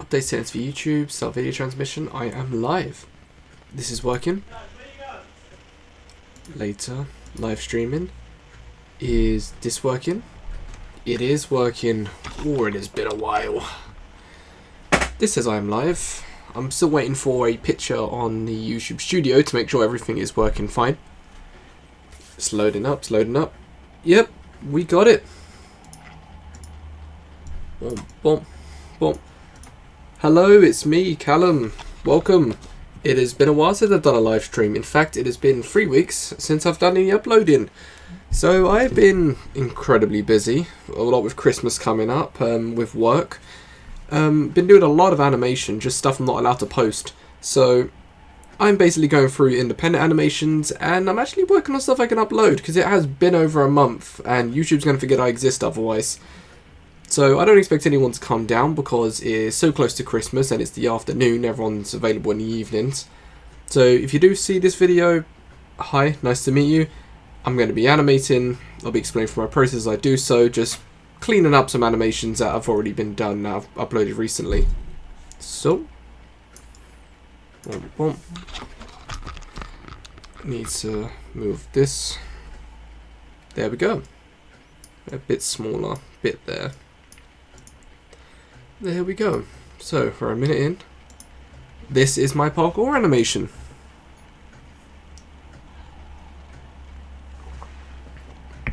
Update settings for YouTube, start video transmission. I am live. This is working. Later, live streaming. Is this working? It is working. Or it has been a while. This says I am live. I'm still waiting for a picture on the YouTube studio to make sure everything is working fine. It's loading up, it's loading up. Yep, we got it. Boom, boom, boom. Hello, it's me, Callum. Welcome. It has been a while since I've done a live stream. In fact, it has been 3 weeks since I've done any uploading. So I've been incredibly busy. A lot with Christmas coming up, with work. Been doing a lot of animation, just stuff I'm not allowed to post. So I'm basically going through independent animations, and I'm actually working on stuff I can upload, because it has been over a month, and YouTube's going to forget I exist otherwise. So I don't expect anyone to come down because it is so close to Christmas and it's the afternoon, everyone's available in the evenings. So if you do see this video, hi, nice to meet you. I'm going to be animating, I'll be explaining from my process as I do so, just cleaning up some animations that have already been done, that I've uploaded recently. So, boom, boom. Need to move this. There we go. A bit smaller, bit there. There we go. So, for a minute in, this is my parkour animation.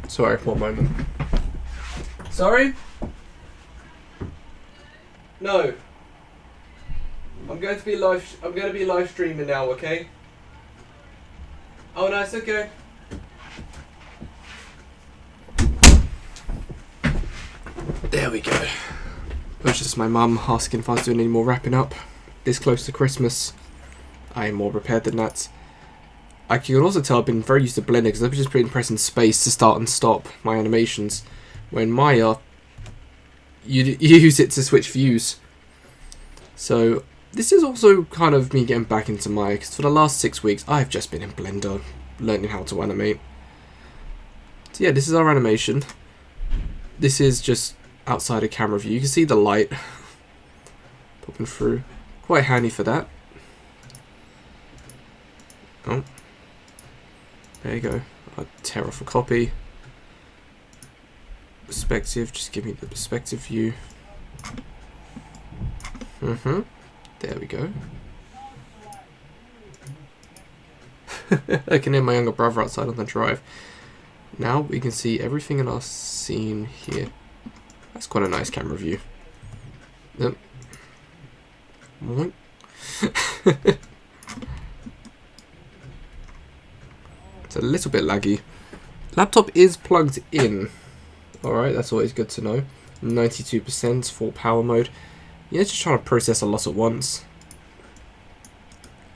Sorry, 1 moment. Sorry? No. I'm going to be live streaming now, okay? Oh no, it's okay. There we go. It was just my mum asking if I was doing any more wrapping up. This close to Christmas, I am more prepared than that. I can also tell I've been very used to Blender because I've just been pressing space to start and stop my animations. When Maya, you use it to switch views. So this is also kind of me getting back into Maya, because for the last 6 weeks I've just been in Blender, learning how to animate. So yeah, this is our animation. This is just outside of camera view. You can see the light popping through. Quite handy for that. Oh. There you go. I'll tear off a copy. Perspective, just give me the perspective view. There we go. I can hear my younger brother outside on the drive. Now we can see everything in our scene here. That's quite a nice camera view. Yep. It's a little bit laggy. Laptop is plugged in. Alright, that's always good to know. 92% full power mode. Yeah, it's just trying to process a lot at once.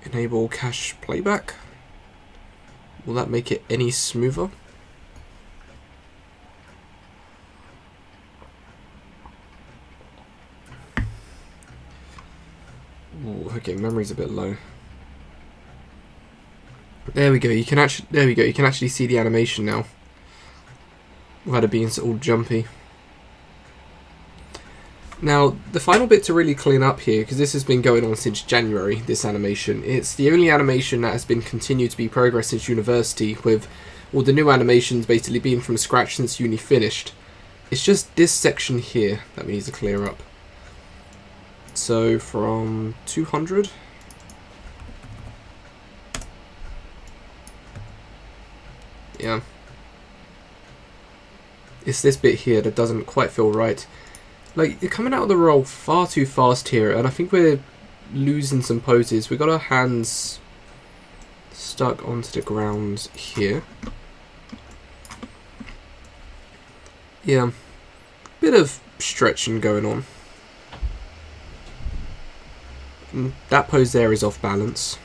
Enable cache playback. Will that make it any smoother? Ooh, okay, memory's a bit low. There we go. You can actually see the animation now, without it being all jumpy. Now, the final bit to really clean up here, because this has been going on since January, this animation, it's the only animation that has been continued to be progressed since university, with all the new animations basically being from scratch since uni finished. It's just this section here that we need to clear up. So, from 200... yeah. It's this bit here that doesn't quite feel right. Like, you're coming out of the roll far too fast here, and I think we're losing some poses. We've got our hands stuck onto the ground here. Yeah. Bit of stretching going on. And that pose there is off balance.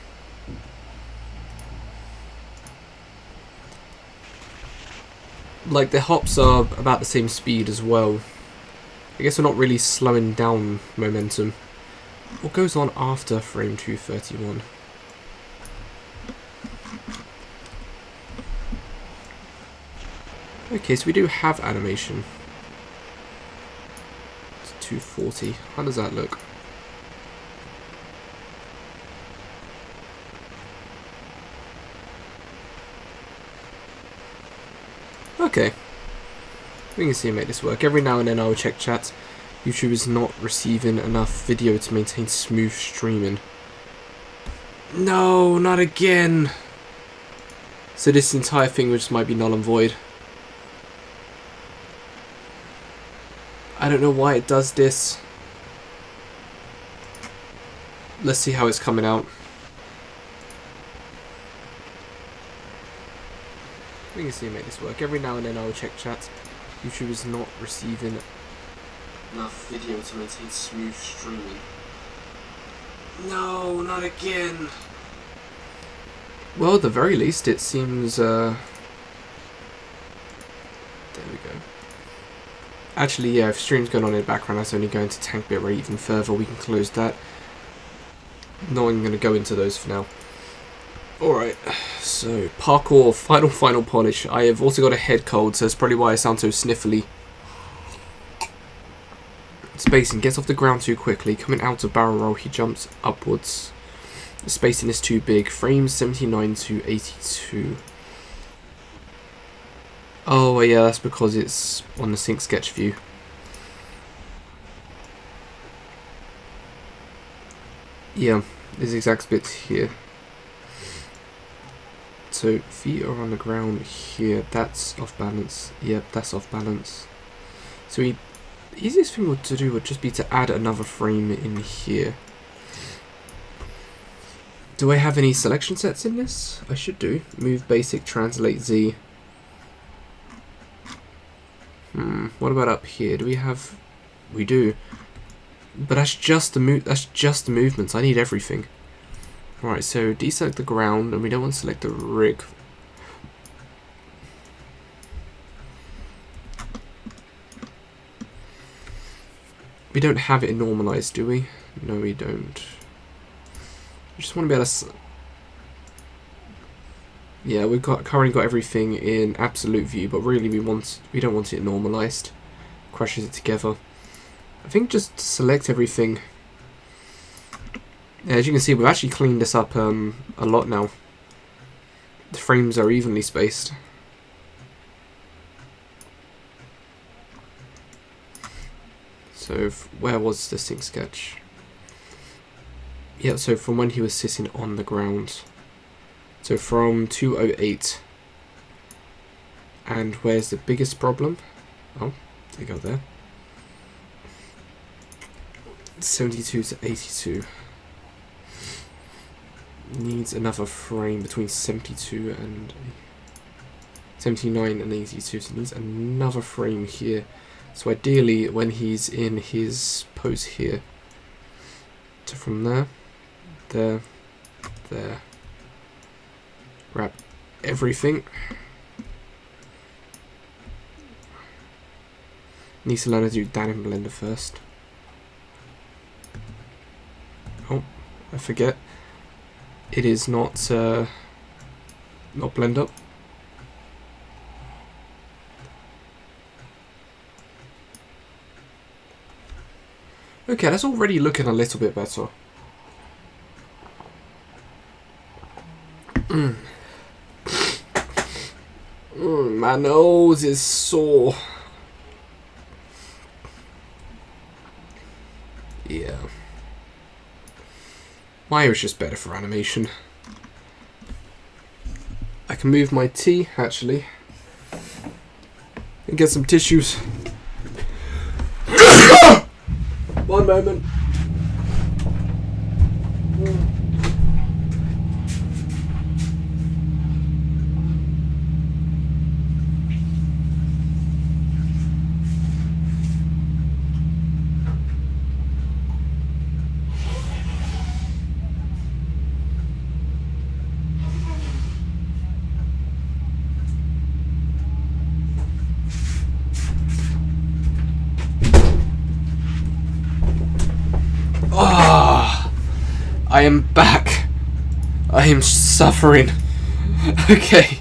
Like, the hops are about the same speed as well. I guess we're not really slowing down momentum. What goes on after frame 231? Okay, so we do have animation. It's 240. How does that look? Okay. We can see and make this work. Every now and then I will check chat. YouTube is not receiving enough video to maintain smooth streaming. No, not again. So this entire thing just might be null and void. I don't know why it does this. Let's see how it's coming out. We can see and make this work. Every now and then I will check chat. YouTube is not receiving enough video to maintain smooth streaming. No, not again. Well, at the very least, it seems, there we go. Actually, yeah, if stream's going on in the background, that's only going to tank bitrate even further. We can close that. Not even going to go into those for now. Alright, so, parkour, final polish. I have also got a head cold, so that's probably why I sound so sniffly. Spacing, gets off the ground too quickly. Coming out of barrel roll, he jumps upwards. The spacing is too big. Frames 79 to 82. Oh, yeah, that's because it's on the sync sketch view. Yeah, this exact bit here. So, feet are on the ground here. That's off balance. Yep, that's off balance. So, the easiest thing to do would just be to add another frame in here. Do I have any selection sets in this? I should do. Move basic, translate Z. What about up here? Do we have? We do. But that's just the movements. I need everything. Alright, so deselect the ground, and we don't want to select the rig. We don't have it normalized, do we? No, we don't. We just want to be able to... Yeah, we've currently got everything in absolute view, but really we don't want it normalized. Crushes it together. I think just select everything. Yeah, as you can see, we've actually cleaned this up a lot now. The frames are evenly spaced. So, where was the sync sketch? Yeah, so from when he was sitting on the ground. So from 208. And where's the biggest problem? Oh, they go there. 72 to 82. Needs another frame between 72 and 79 and 82. So it needs another frame here. So ideally, when he's in his pose here, so from there, there, grab everything. Needs to learn to do that in Blender first. Oh, I forget. It is not Blender. Okay, that's already looking a little bit better. My nose is sore. Yeah. Maya is just better for animation. I can move my tea, actually. And get some tissues. One moment. I am back. I am suffering. Okay.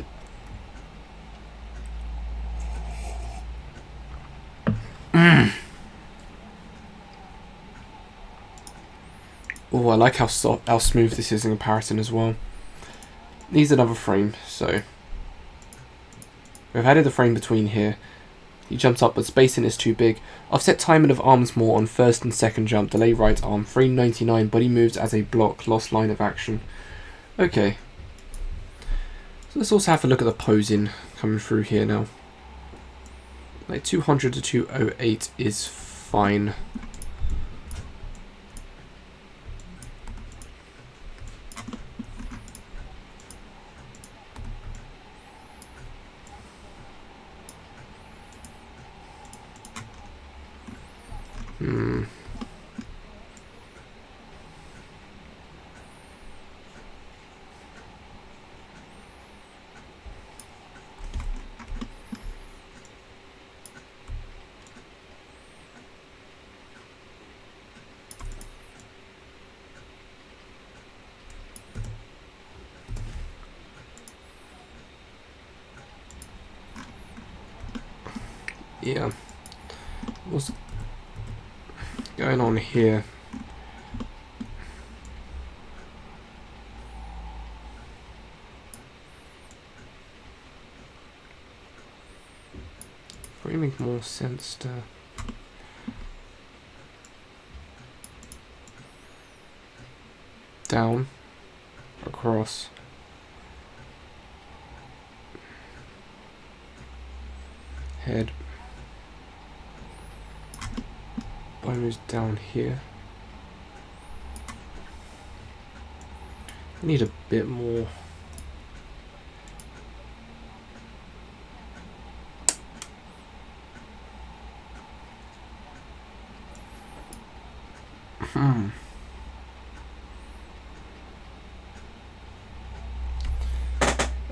Oh, I like how smooth this is in comparison as well. Needs another frame, so We've added the frame between here. He jumps up, but spacing is too big. Offset timing of arms more on first and second jump. Delay right arm. 399. Body moves as a block. Lost line of action. Okay. So let's also have a look at the posing coming through here now. Like 200 to 208 is fine. Yeah. What's going on here? Probably make more sense to down, across, head. Body moves down here. I need a bit more.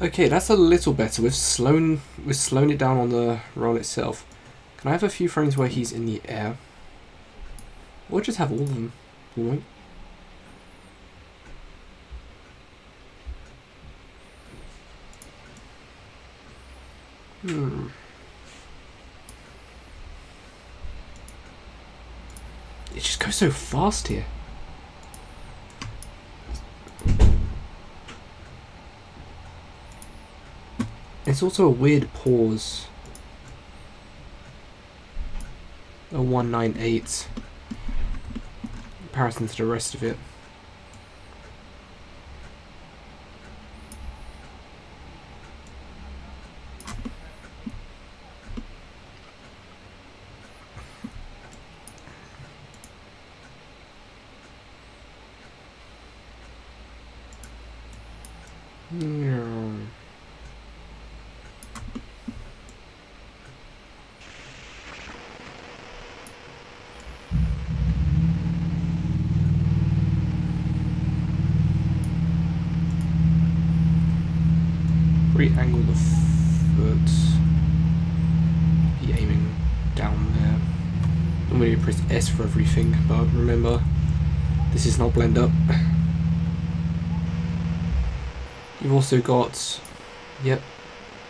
Okay, that's a little better. We've slowed it down on the roll itself. Can I have a few frames where he's in the air? Or just have all of them. Right. It just goes so fast here. It's also a weird pause. A 198 in comparison to the rest of it. Re-angle the foot. Be aiming down there. Normally you press S for everything, but remember, this is not blend up. You've also got, yep,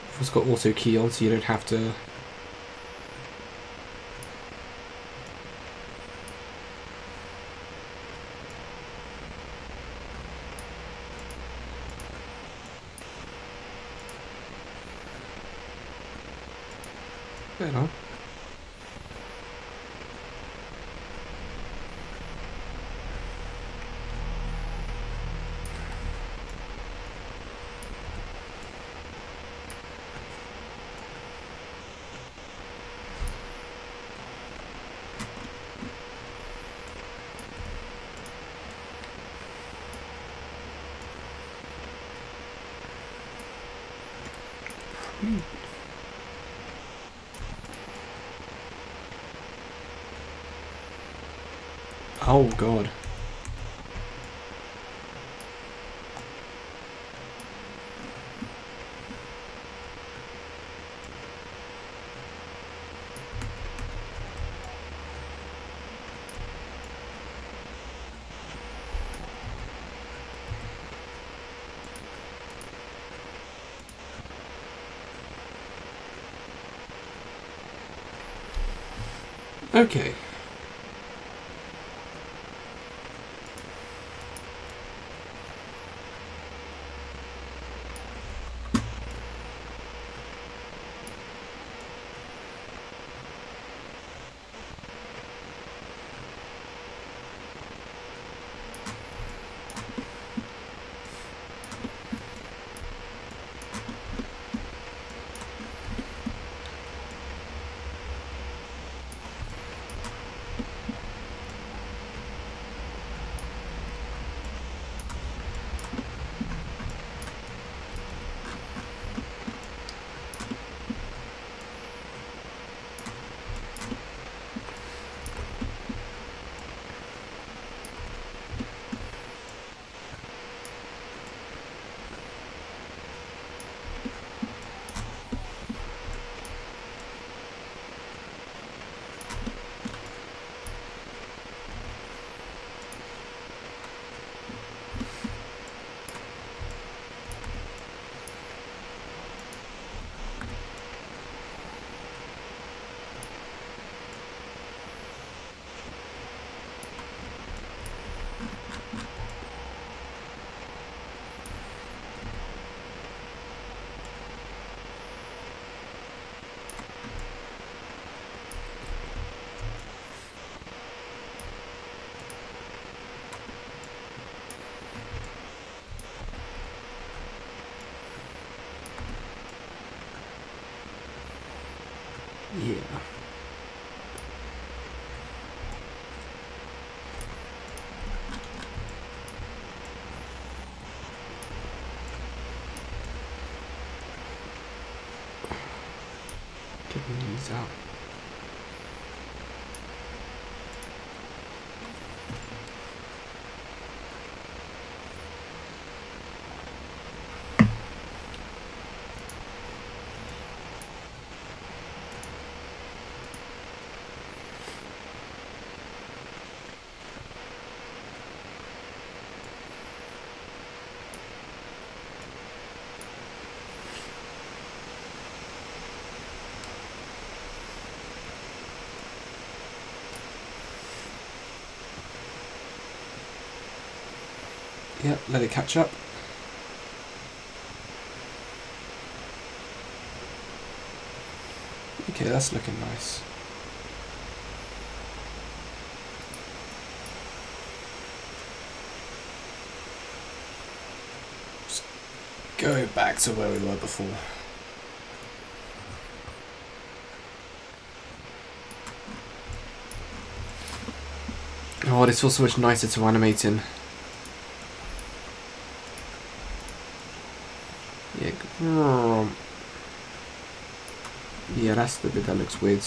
you've also got auto key on, so you don't have to. You know. Oh god. Okay. Yeah. Getting these out. Yep, let it catch up. Okay, that's looking nice. Just go back to where we were before. Oh, this feels so much nicer to animate in. Yeah. Yeah, that's the bit that looks weird.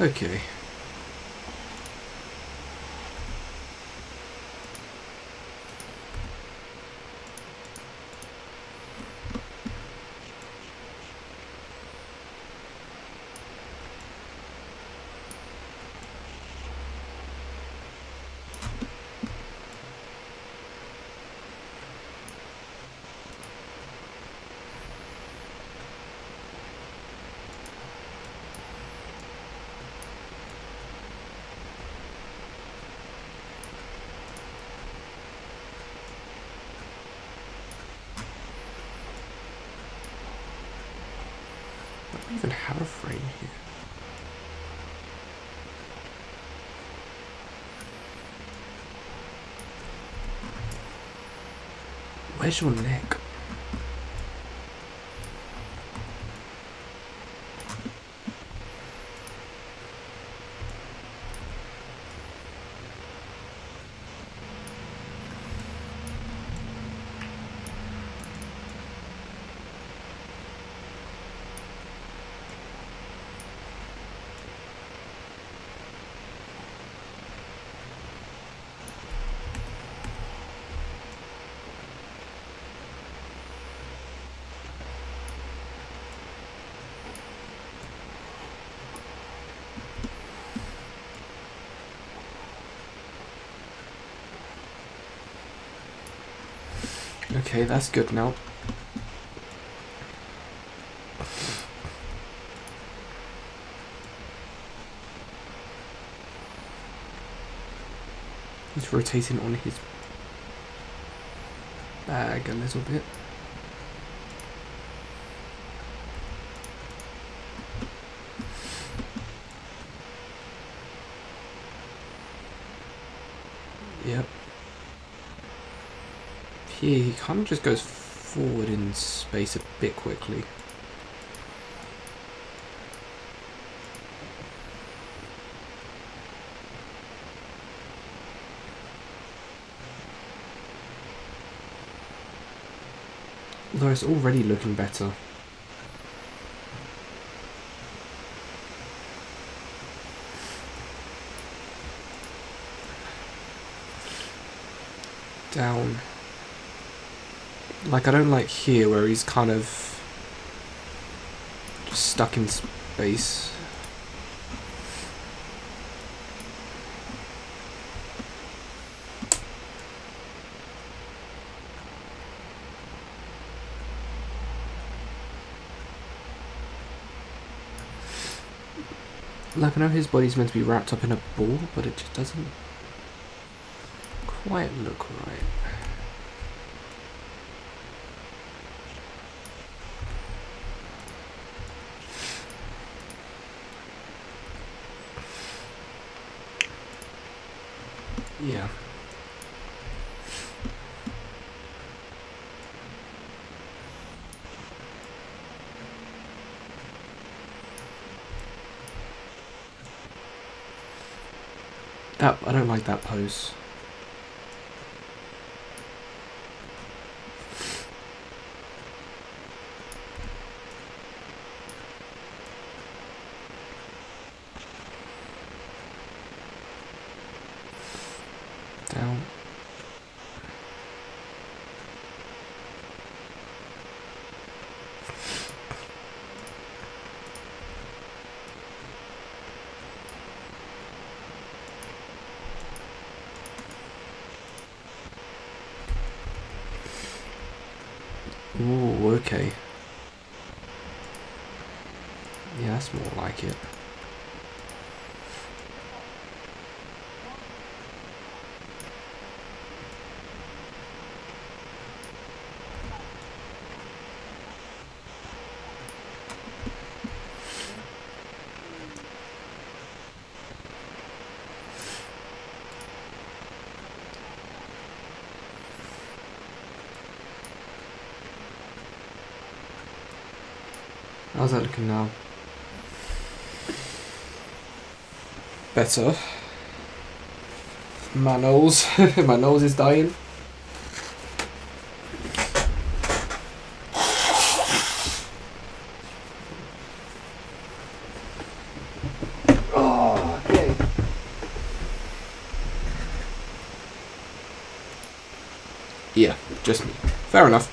Okay. I don't even have a frame here. Where's your neck? Okay, that's good now. He's rotating on his bag a little bit. Yep. Here, he kind of just goes forward in space a bit quickly. Although it's already looking better. Down. Like, I don't like here where he's kind of just stuck in space. Like, I know his body's meant to be wrapped up in a ball, but it just doesn't quite look right. Yeah. I don't like that pose. Down. Ooh, okay. Yeah, that's more like it. How's that looking now? Better. My nose. My nose is dying. Oh, okay. Yeah, just me. Fair enough.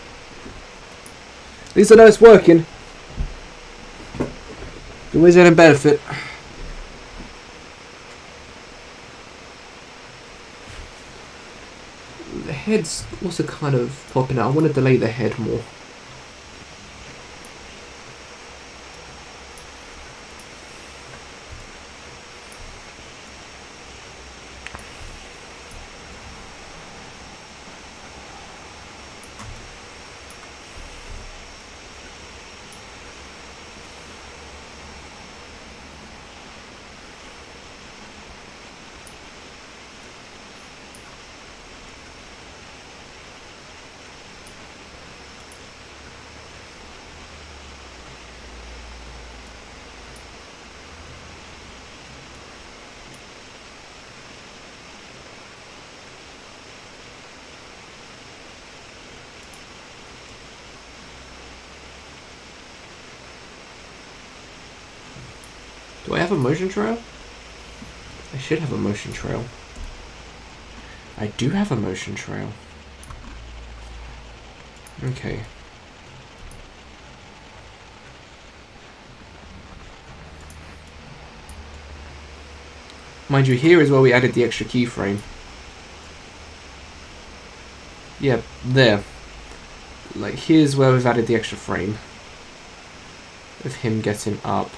At least I know it's working. Always had a benefit. The head's also kind of popping out. I want to delay the head more. Do I have a motion trail? I should have a motion trail. I do have a motion trail. Okay. Mind you, here is where we added the extra keyframe. Yeah, there. Like, here's where we've added the extra frame of him getting up.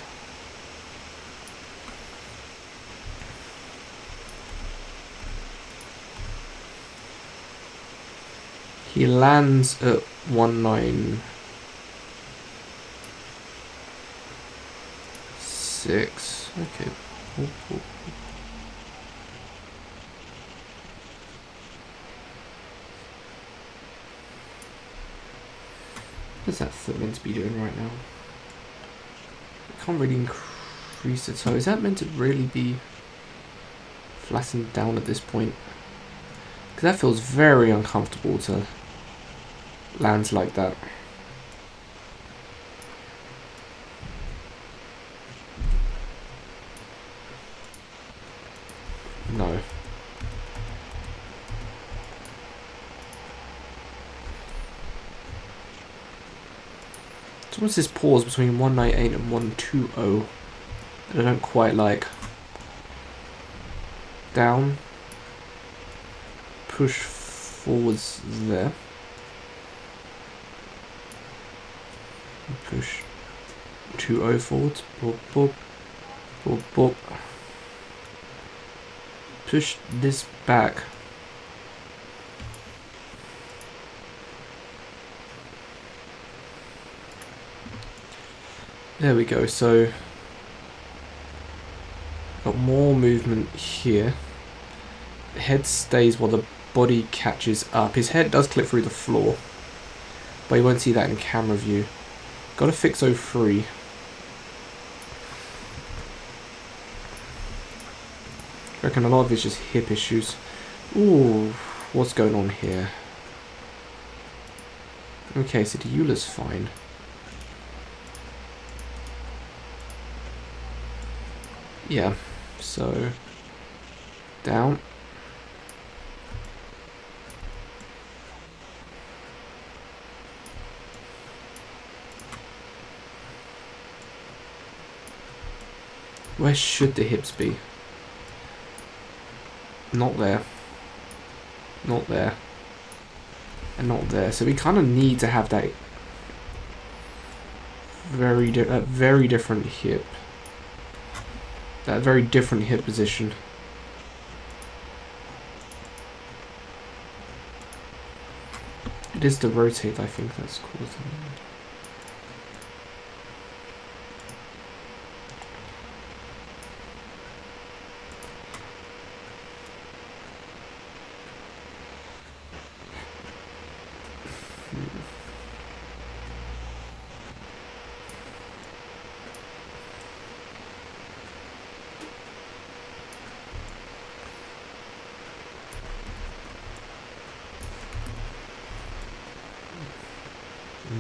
He lands at 196. Okay. Ooh. What's that foot meant to be doing right now? I can't really increase the toe. Is that meant to really be flattened down at this point? Because that feels very uncomfortable to land like that. No. So what's this pause between 198 and 120 that I don't quite like? Down. Push forwards there. Push 20 forwards. Boop, boop. Boop, boop. Push this back. There we go, so got more movement here. The head stays while the body catches up. His head does clip through the floor, but you won't see that in camera view. Gotta fix 03. I reckon a lot of it's just hip issues. Ooh, what's going on here? Okay, so the Eulah's fine. Yeah, so down. Where should the hips be? Not there. Not there. And not there. So we kind of need to have that very different hip. That very different hip position. It is the rotate, I think, that's causing it.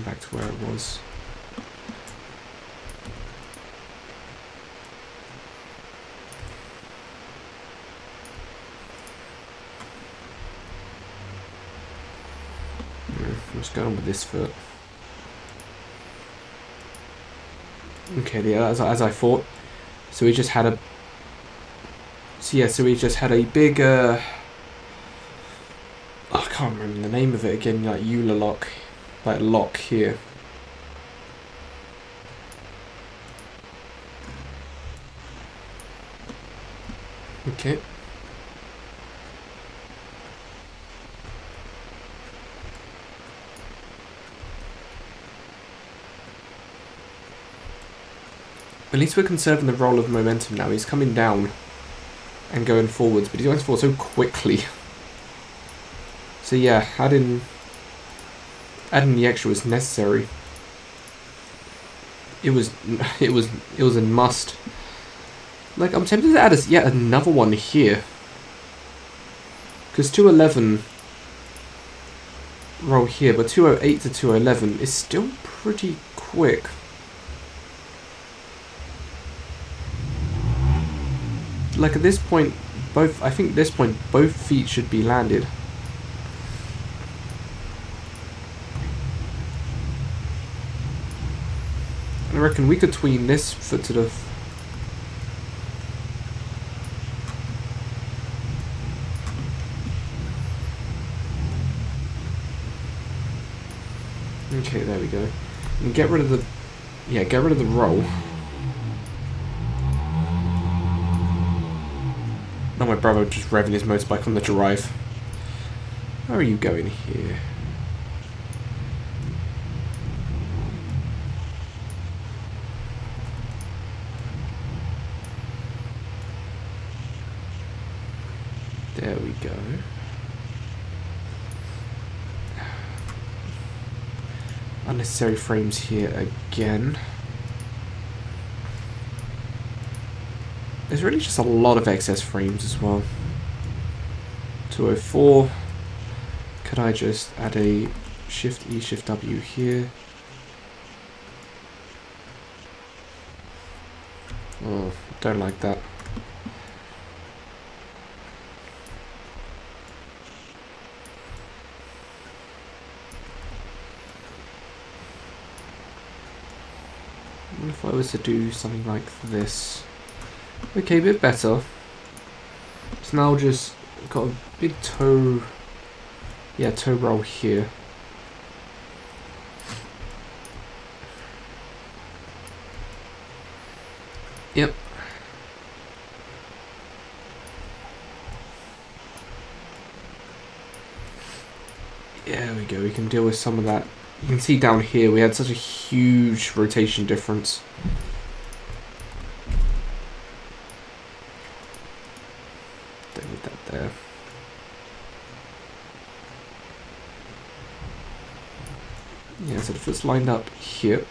Back to where it was. What's going on with this foot? Okay, yeah, as I thought. So we just had a. So yeah, so we just had a big. I can't remember the name of it again. Like Eulah lock. Like lock here. Okay. At least we're conserving the roll of momentum now. He's coming down and going forwards, but he's going forward so quickly. So yeah, adding the extra was necessary. It was a must. Like, I'm tempted to add yet another one here, because 211 roll here, but 208 to 211 is still pretty quick. Like at this point, I think at this point both feet should be landed. I reckon we could tween this foot to the. Okay, there we go. And get rid of the. Yeah, get rid of the roll. Now my brother just revving his motorbike on the drive. Where are you going here? There we go. Unnecessary frames here again. There's really just a lot of excess frames as well. 204. Could I just add a Shift E, Shift W here? Oh, don't like that. What if I was to do something like this? Okay, a bit better. So now just got a big toe, yeah, toe roll here. Yep. There we go, we can deal with some of that. You can see down here we had such a huge rotation difference. Deal with that there. Yeah, so the foot's lined up here.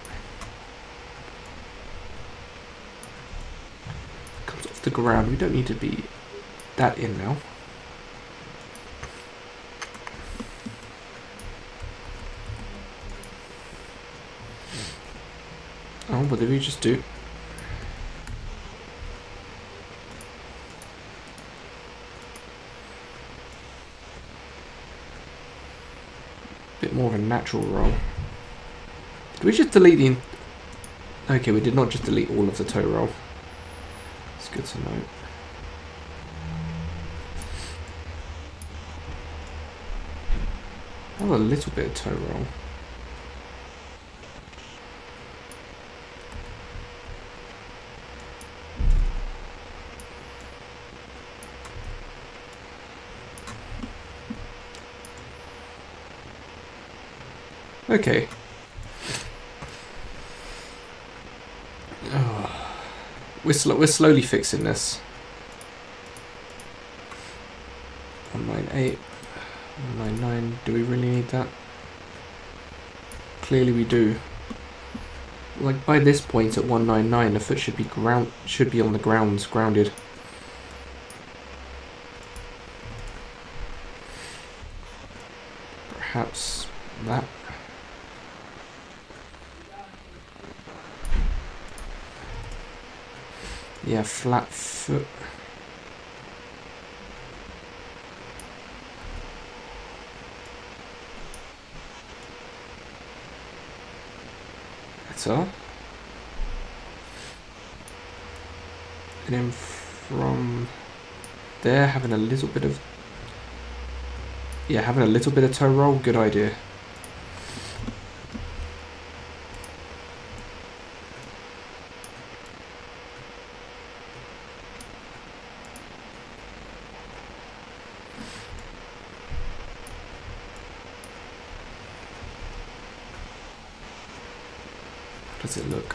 Comes off the ground, we don't need to be that in now. Oh, what did we just do? Bit more of a natural roll. Did we just delete the... Okay, we did not just delete all of the toe roll. It's good to know. Oh, a little bit of toe roll. Okay. Oh. We're slowly fixing this. 198, 199. Do we really need that? Clearly we do. Like by this point at 199, the foot should be on the ground, grounded. Perhaps that. Yeah, flat foot. Better. And then from there, having a little bit of... Yeah, having a little bit of toe roll, good idea. How does it look?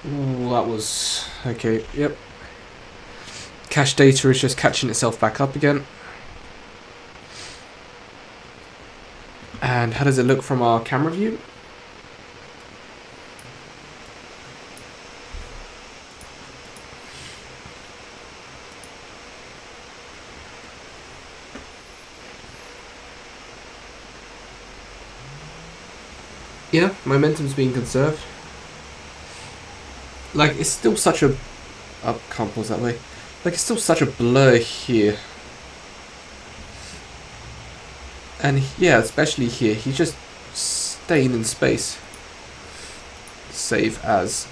Ooh, that was... Okay, yep. Cache data is just catching itself back up again. And how does it look from our camera view? Yeah, momentum's being conserved. Like, it's still such a... I can't pause that way. Like, it's still such a blur here. And yeah, especially here, he's just staying in space. Save as.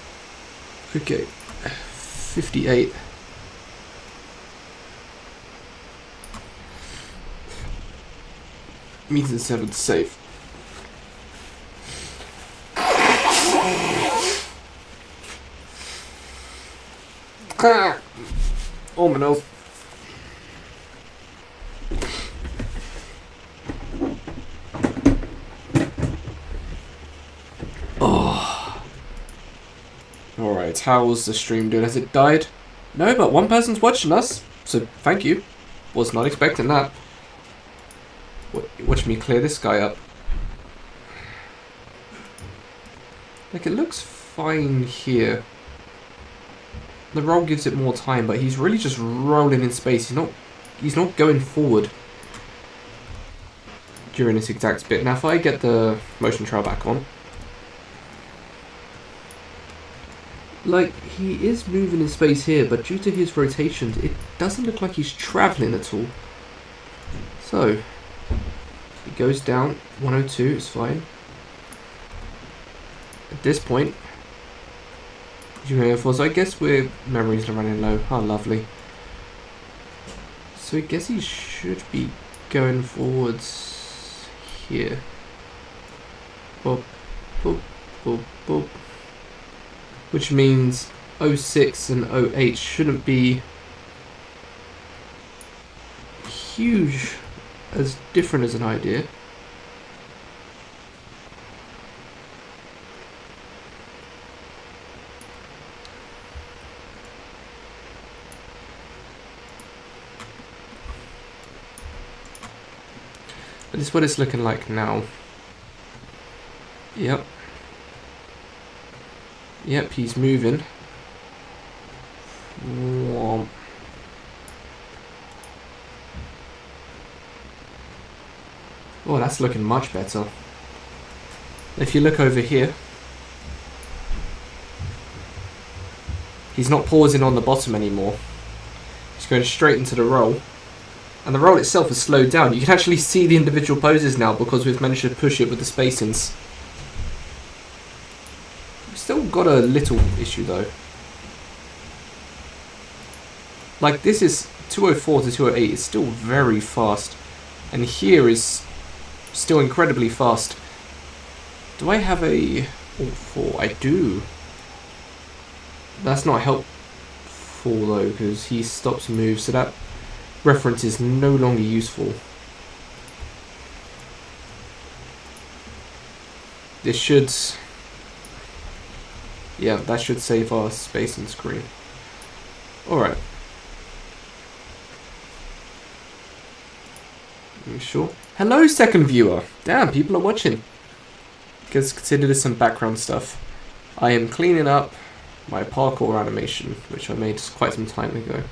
Okay, 58. Means instead of save. Oh my nose. Oh. Alright, how's the stream doing? Has it died? No, but one person's watching us, so thank you. Was not expecting that. Watch me clear this guy up. Like, it looks fine here. The roll gives it more time, but he's really just rolling in space. He's not going forward during this exact bit. Now, if I get the motion trail back on, like, he is moving in space here, but due to his rotations, it doesn't look like he's traveling at all. So, he goes down 102. It's fine. At this point, so I guess we're memories are running low. Oh, lovely. So I guess he should be going forwards here. Boop, boop, boop, boop. Which means 06 and 08 shouldn't be huge as different as an idea. But this is what it's looking like now. Yep. Yep, he's moving. Womp. Oh, that's looking much better. If you look over here, he's not pausing on the bottom anymore. He's going straight into the roll. And the roll itself is slowed down. You can actually see the individual poses now because we've managed to push it with the spacings. We've still got a little issue though. Like this is 204 to 208, it's still very fast. And here is still incredibly fast. Do I have a Alt 4? I do. That's not helpful though, because he stops moves, so that reference is no longer useful. This should... yeah, that should save our space and screen. Alright. Are you sure? Hello, second viewer! Damn, people are watching. Let's consider this some background stuff. I am cleaning up my parkour animation, which I made quite some time ago.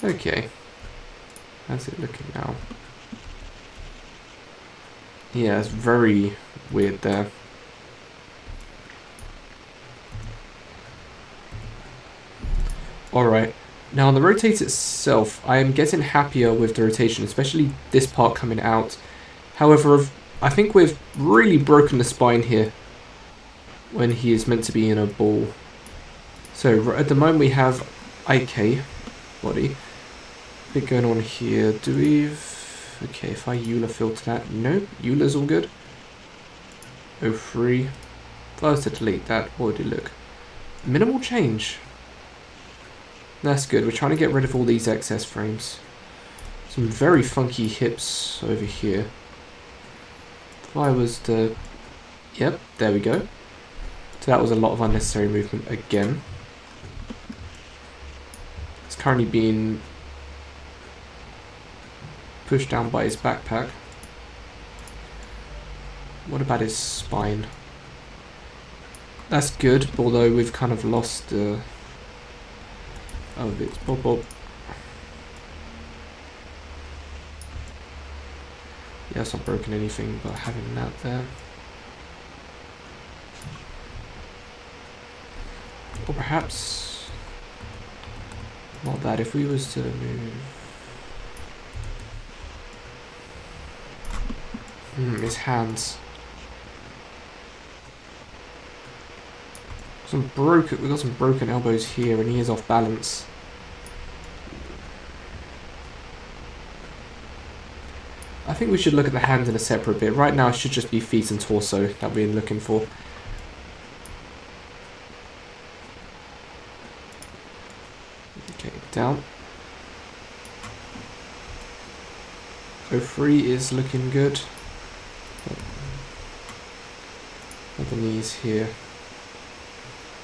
Okay. How's it looking now? Yeah, it's very weird there. Alright. Now on the rotate itself, I am getting happier with the rotation, especially this part coming out. However, I think we've really broken the spine here when he is meant to be in a ball. So at the moment we have IK body. Bit going on here. Do we... okay, if I Euler filter that... no, Euler's all good. 03. If I was to delete that, what would it look? Minimal change. That's good. We're trying to get rid of all these excess frames. Some very funky hips over here. If I was to... yep, there we go. So that was a lot of unnecessary movement again. It's currently being pushed down by his backpack. What about his spine? That's good, although we've kind of lost the... oh, it's Bob Bob. Yeah, it's not broken anything, but having that there. Or perhaps... not that, if we was to move... his hands. We've got some broken elbows here, and he is off balance. I think we should look at the hands in a separate bit. Right now it should just be feet and torso that we're looking for. Okay, down. 03 is looking good. At the knees here.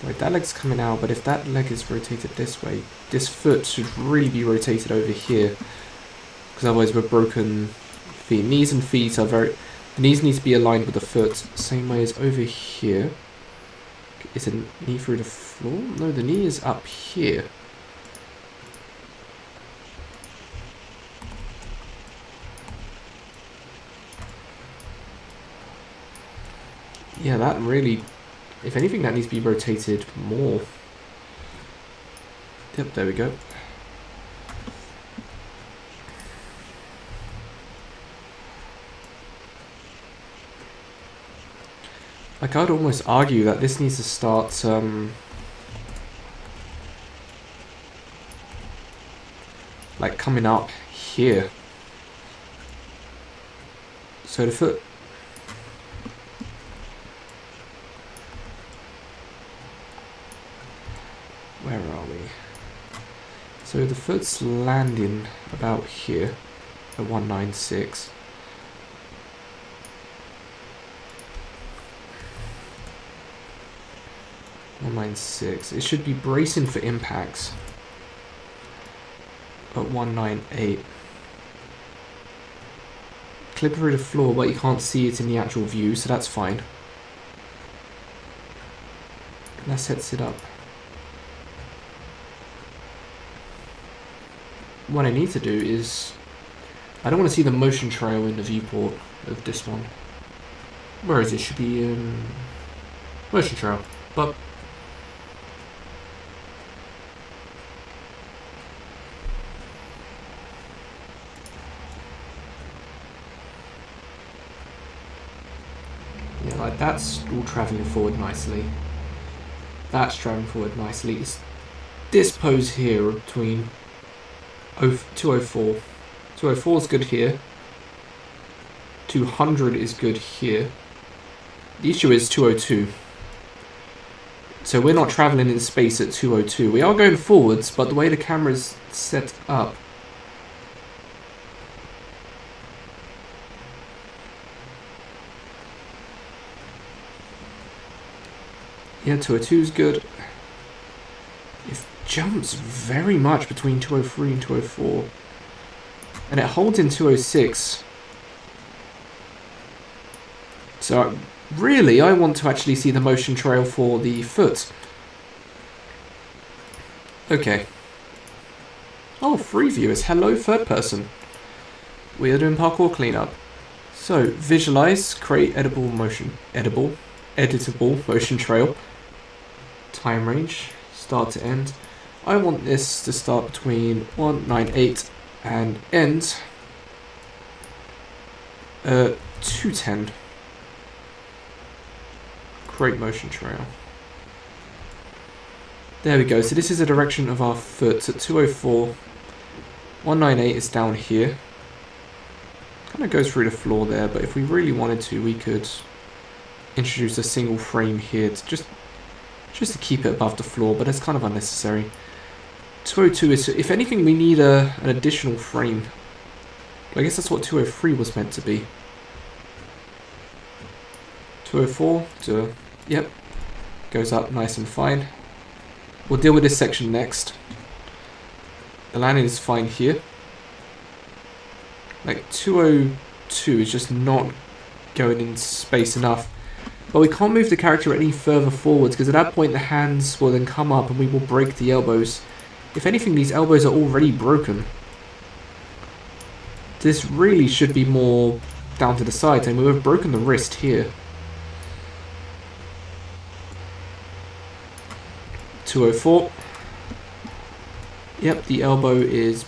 Right, that leg's coming out, but if that leg is rotated this way, this foot should really be rotated over here. Because otherwise we're broken feet. Knees and feet are very... the knees need to be aligned with the foot. Same way as over here. Is a knee through the floor? No, the knee is up here. Yeah, that really... if anything, that needs to be rotated more. Yep, there we go. Like, I'd almost argue that this needs to start, like, coming up here. So the foot... where are we? So the foot's landing about here at 196. It should be bracing for impacts at 198. Clip through the floor, but you can't see it in the actual view, so that's fine. And that sets it up. What I need to do is I don't want to see the motion trail in the viewport of this one. Where is it? Should be in motion trail. But yeah, like that's all travelling forward nicely. That's travelling forward nicely. It's this pose here between 204. 204 is good here. 200 is good here. The issue is 202. So we're not travelling in space at 202. We are going forwards, but the way the camera's set up, yeah, 202 is good. It jumps very much between 203 and 204. And it holds in 206. So really, I want to actually see the motion trail for the foot. Okay. Oh, free viewers. Hello, third person. We are doing parkour cleanup. So, visualize, create editable motion trail. Time range, start to end. I want this to start between 198 and end 210. Create motion trail. There we go. So this is the direction of our foot at 204. 198 is down here. Kind of goes through the floor there, but if we really wanted to, we could introduce a single frame here to just to keep it above the floor, but that's kind of unnecessary. 202 is, if anything, we need an additional frame. I guess that's what 203 was meant to be. 204 to, yep, goes up nice and fine. We'll deal with this section next. The landing is fine here. Like 202 is just not going in space enough. But we can't move the character any further forwards because at that point the hands will then come up and we will break the elbows. If anything, these elbows are already broken. This really should be more down to the sides, and we've broken the wrist here. 204. Yep, the elbow is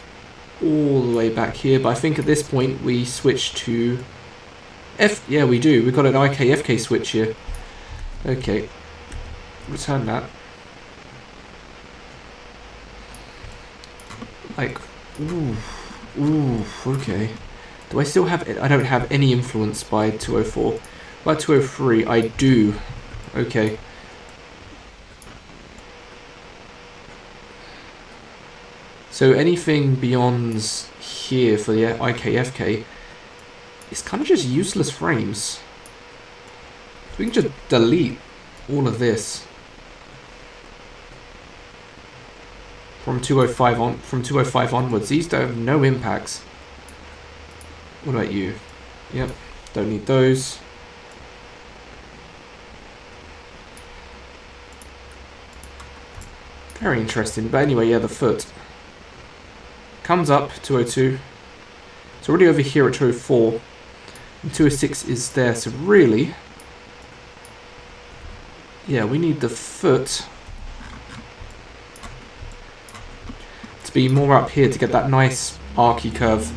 all the way back here, but I think at this point we switch to F. Yeah, we do. We've got an IK-FK switch here. Okay. Return that. Like, ooh, okay. Do I still have it? I don't have any influence by 204. By 203, I do. Okay. So anything beyond here for the IK-FK is kind of just useless frames. We can just delete all of this. From 205 onwards, these don't have no impacts. What about you? Yep, don't need those. Very interesting, but anyway, yeah, the foot comes up 202. It's already over here at 204, and 206 is there. So really, yeah, we need the foot be more up here to get that nice archy curve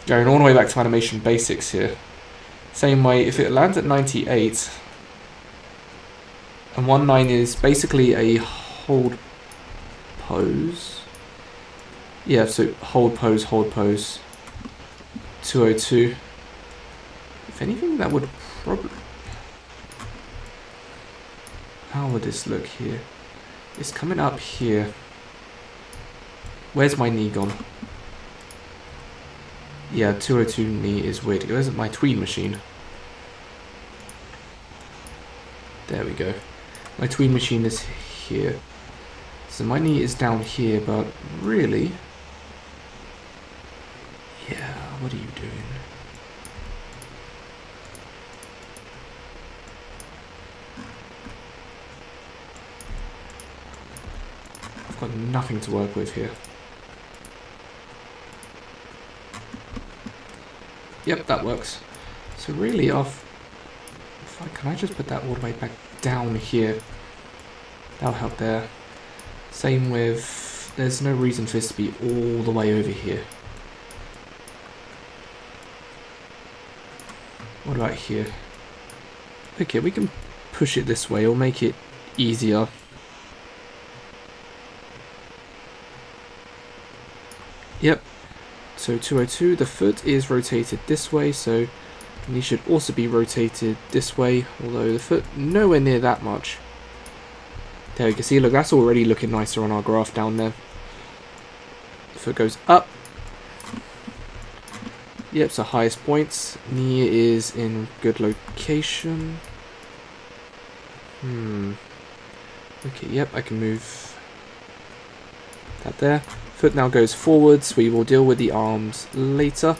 going all the way back to animation basics here. Same way, if it lands at 98 and 19 is basically a hold pose, yeah, so hold pose 202. If anything, that would probably, how would this look here? It's coming up here. Where's my knee gone? Yeah, 202 knee is weird. Where's my tween machine? There we go. My tween machine is here. So my knee is down here, but really... yeah, what are you doing? I've got nothing to work with here. Yep, that works. So really can I just put that all the way back down here? That'll help there. Same with, there's no reason for this to be all the way over here. What about here? Okay, we can push it this way, it'll make it easier. Yep, so 202, the foot is rotated this way, so he should also be rotated this way, although the foot nowhere near that much. There you can see, look, that's already looking nicer on our graph down there. The foot goes up. Yep, so highest points. Knee is in good location. Okay, yep, I can move that there. Foot now goes forwards. We will deal with the arms later.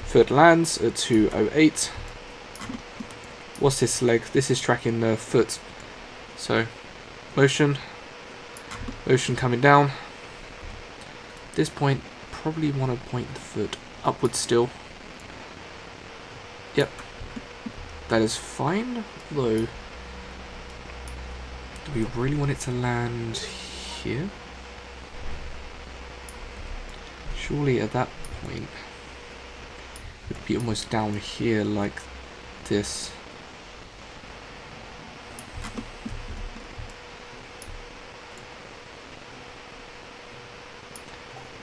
Foot lands at 208. What's this leg? This is tracking the foot. So, motion coming down. At this point, probably want to point the foot upwards still. Yep, that is fine. Although, do we really want it to land here? Surely at that point, it would be almost down here like this.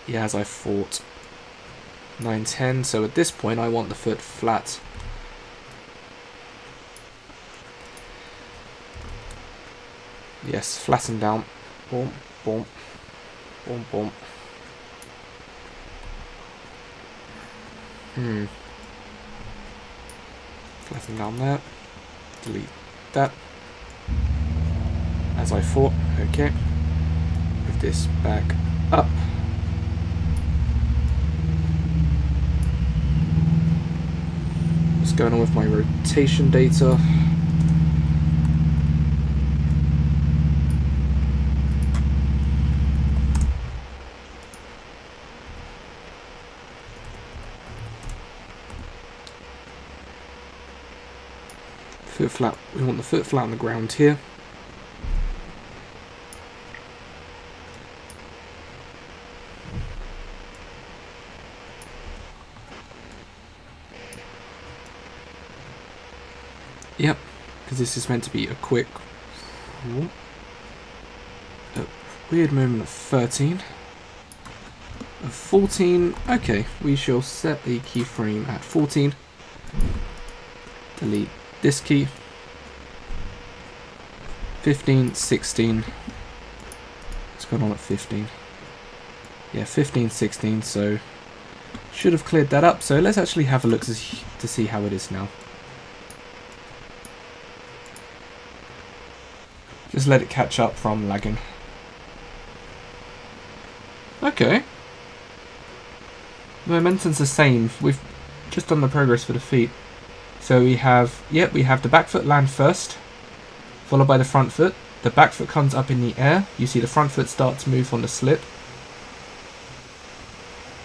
Yeah, as I thought. 910, so at this point I want the foot flat. Yes, flatten down. Boom, boom, boom, boom. Flatten down there. Delete that. As I thought. Okay. Move this back up. What's going on with my rotation data? Foot flat. We want the foot flat on the ground here. Yep, because this is meant to be a quick, weird movement of 13. Of 14, okay, we shall set the keyframe at 14. Delete this key. 15, 16. What's going on at 15? Yeah, 15, 16, so should have cleared that up. So let's actually have a look to see how it is now. Just let it catch up from lagging. Okay. The momentum's the same. We've just done the progress for the feet. So we have, yep, we have the back foot land first, followed by the front foot. The back foot comes up in the air. You see the front foot start to move on the slip.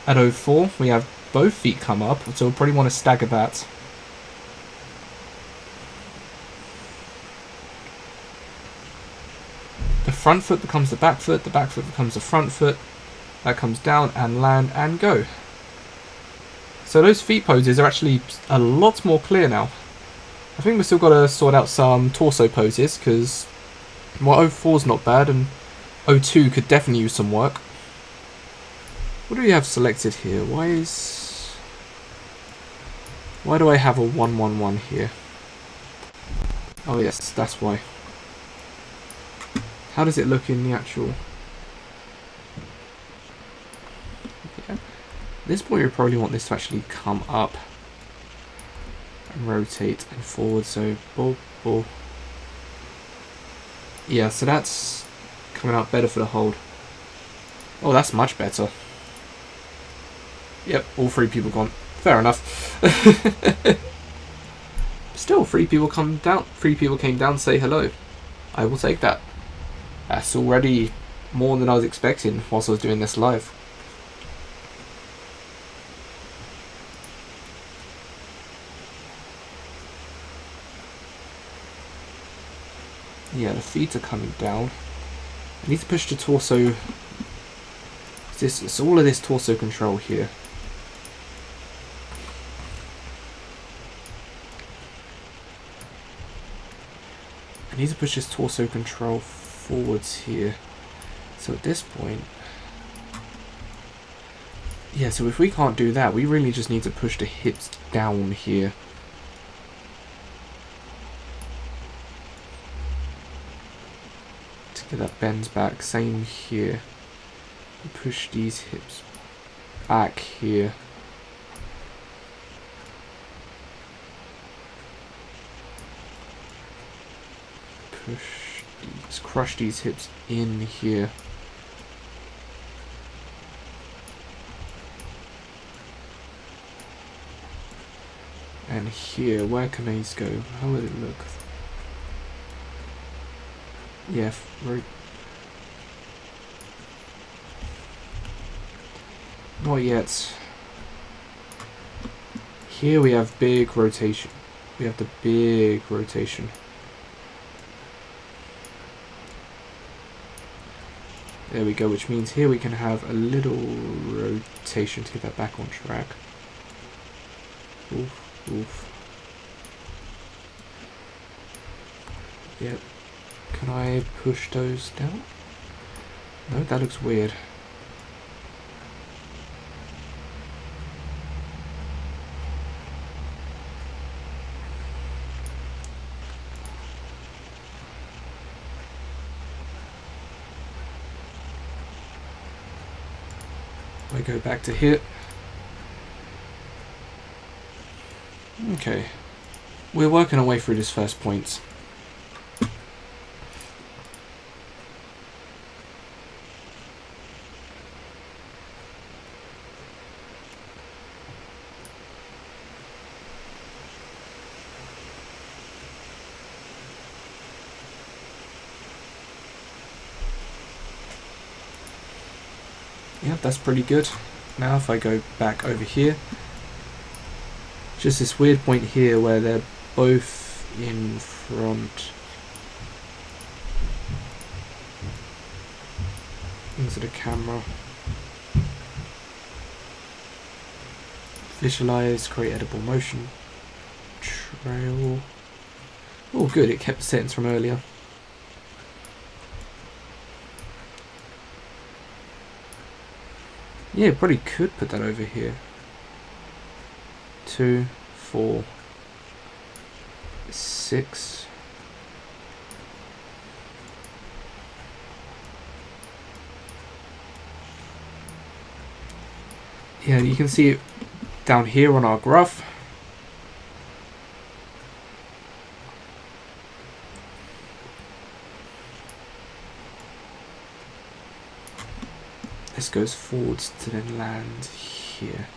At 04, we have both feet come up, so we'll probably want to stagger that. The front foot becomes the back foot becomes the front foot. That comes down and land and go. So those feet poses are actually a lot more clear now. I think we've still got to sort out some torso poses, because well, 04 is not bad, and 02 could definitely use some work. What do we have selected here? Why do I have a 111 here? Oh yes, that's why. How does it look in the actual... Yeah. At this point we probably want this to actually come up and rotate and forward, so ball, ball. Yeah, so that's coming out better for the hold. Oh, that's much better. Yep, all three people gone. Fair enough. Still, three people came down to say hello. I will take that. That's already more than I was expecting whilst I was doing this live. Yeah, the feet are coming down. I need to push the torso. It's all of this torso control here. I need to push this torso control forwards here. So at this point, yeah, so if we can't do that, we really just need to push the hips down here. To get that bends back. Same here. Push these hips back here. Push these, crush these hips in here. And here, where can these go? How would it look? Yeah, right. Not yet. Here we have big rotation. We have the big rotation. There we go, which means here we can have a little rotation to get that back on track. Oof, oof. Yep. Can I push those down? No, that looks weird. I go back to hit. Okay. We're working our way through this first point. Yep, that's pretty good. Now if I go back over here, just this weird point here where they're both in front into the camera. Visualize, create edible motion, trail. Oh good, it kept the settings from earlier. Yeah, probably could put that over here. 2, 4, 6. Yeah, you can see it down here on our graph. This goes forwards to then land here.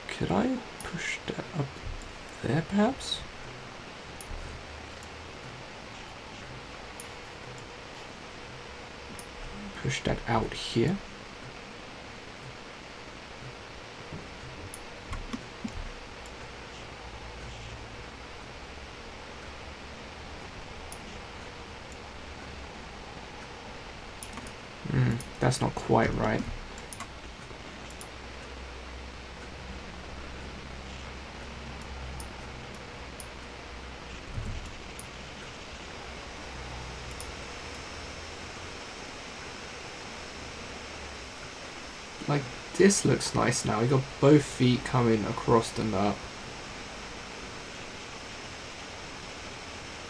Could I push that up there perhaps? Push that out here. That's not quite right. Like, this looks nice now. We got both feet coming across and up.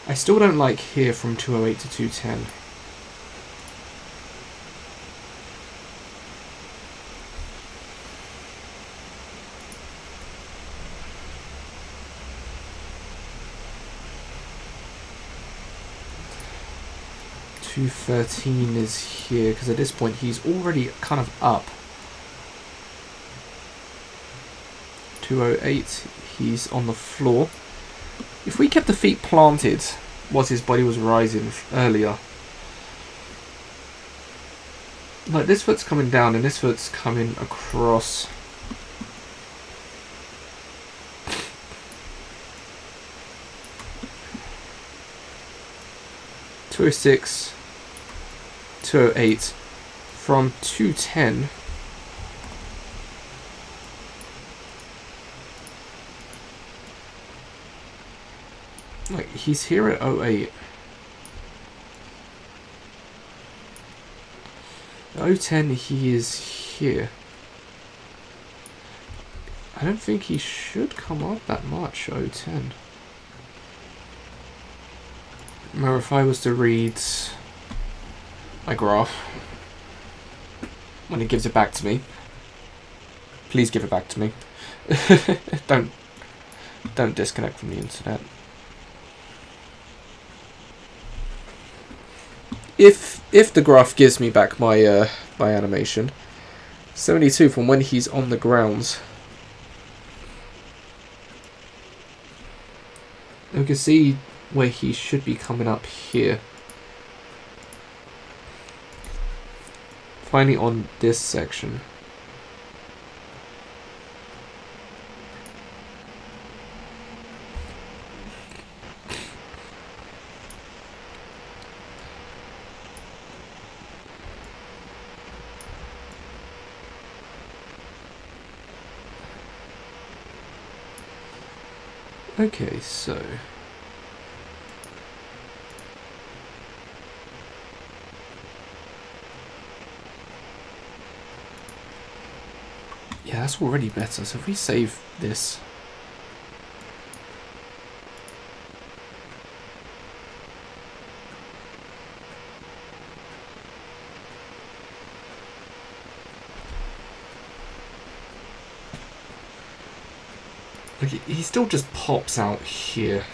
I still don't like here from 208 to 210. .213 is here, because at this point he's already kind of up. 208, he's on the floor. If we kept the feet planted whilst his body was rising earlier, like this foot's coming down and this foot's coming across. .206, 208 from 210. Like he's here at 08. 010 he is here. I don't think he should come up that much, 010. Now if I was to read my graph when it gives it back to me, please give it back to me. don't disconnect from the internet. If the graph gives me back my my animation, 72 from when he's on the ground. We can see where he should be coming up here. Finally on this section. Okay, so yeah, that's already better. So if we save this, like he still just pops out here.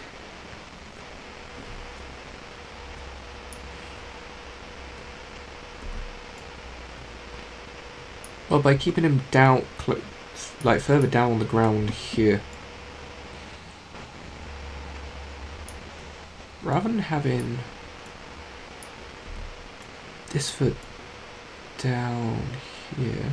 Well, by keeping him down, like further down on the ground here, rather than having this foot down here.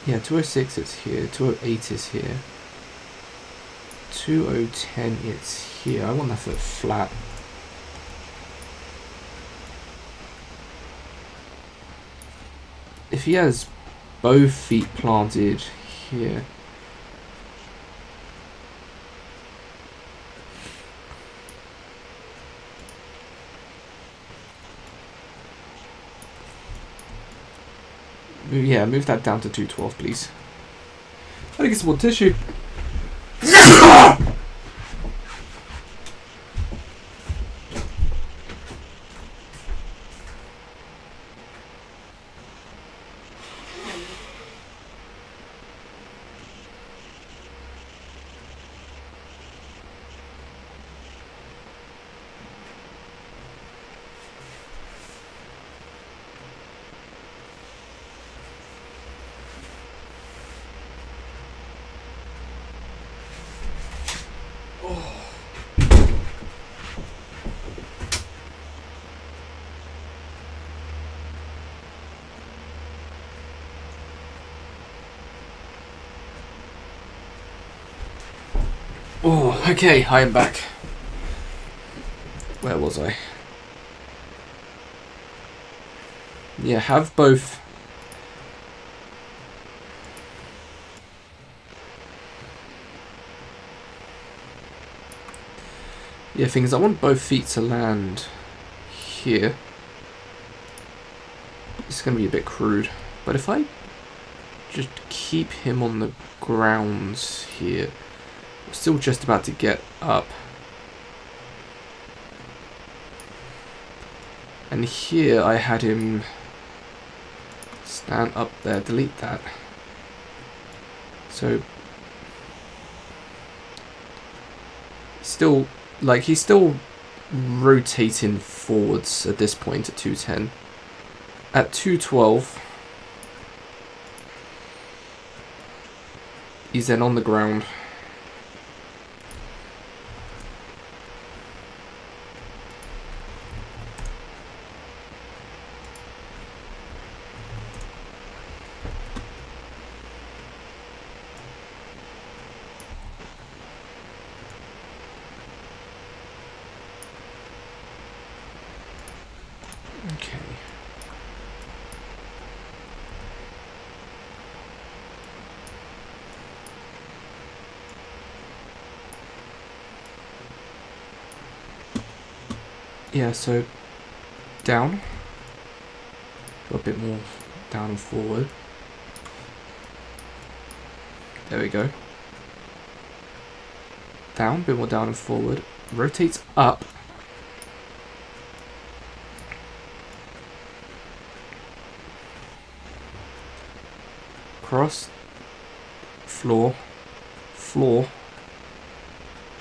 Yeah, 206 it's here, 208 is here, 2010 it's here. I want that foot flat. If he has both feet planted here, yeah, move that down to 212, please. I think it's more tissue. Oh, okay, I am back. Where was I? Yeah, have both. Yeah, thing is, I want both feet to land here. It's going to be a bit crude, but if I just keep him on the ground here, I'm still just about to get up. And here I had him stand up there, delete that. So still, like, he's still rotating forwards at this point at 210. At 212, he's then on the ground. Okay. Yeah, so down. A bit more down and forward. There we go. Down, a bit more down and forward. Rotates up. Cross. Floor. Floor.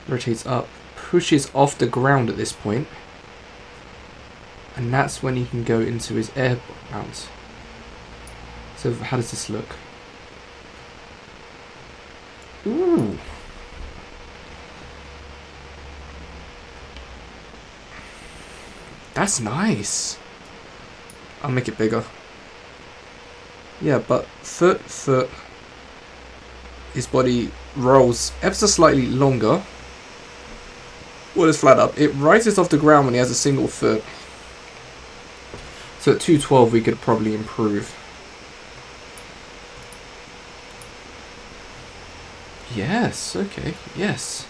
Rotates up. Pushes off the ground at this point. And that's when he can go into his air bounce. So how does this look? Ooh. That's nice. I'll make it bigger. Yeah, but foot. His body rolls ever so slightly longer. Well, it's flat up. It rises off the ground when he has a single foot. So at 212 we could probably improve. Yes, okay, yes.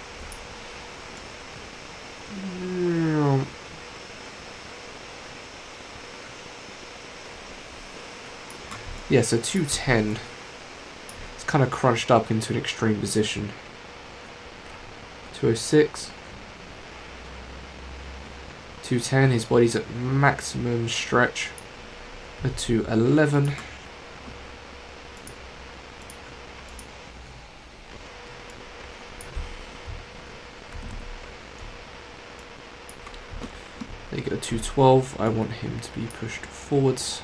Yeah, so 210. It's kind of crunched up into an extreme position. 206. 210, his body's at maximum stretch. At 211. There you go, 212. I want him to be pushed forwards.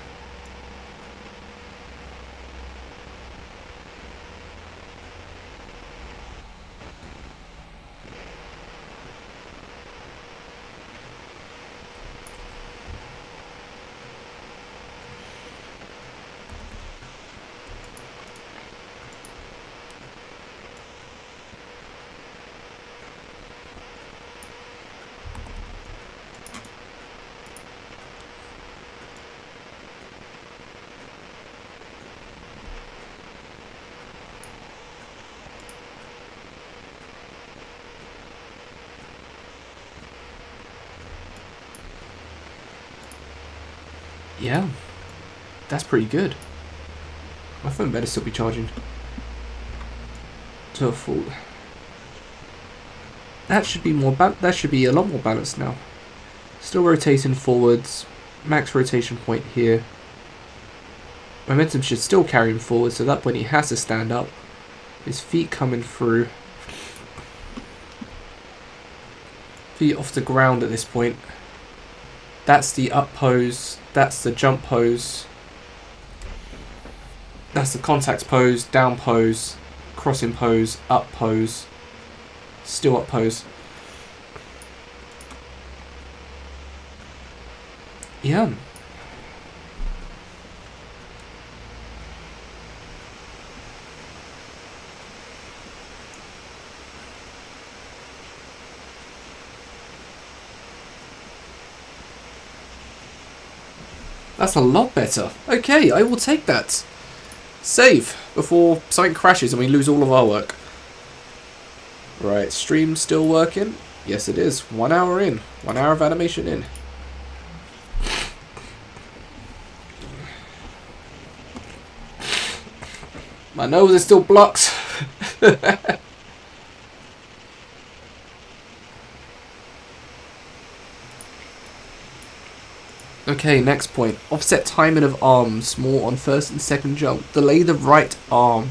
Yeah, that's pretty good. My phone better still be charging to a full. That should be more. That should be a lot more balanced now. Still rotating forwards. Max rotation point here. Momentum should still carry him forward, so at that point he has to stand up. His feet coming through. Feet off the ground at this point. That's the up pose. That's the jump pose. That's the contact pose, down pose, crossing pose, up pose, still up pose. Yeah. That's a lot better. Okay, I will take that. Save before something crashes and we lose all of our work. Right, stream still working? Yes, it is. 1 hour in. 1 hour of animation in. My nose is still blocked. Okay, next point. Offset timing of arms more on first and second jump. Delay the right arm.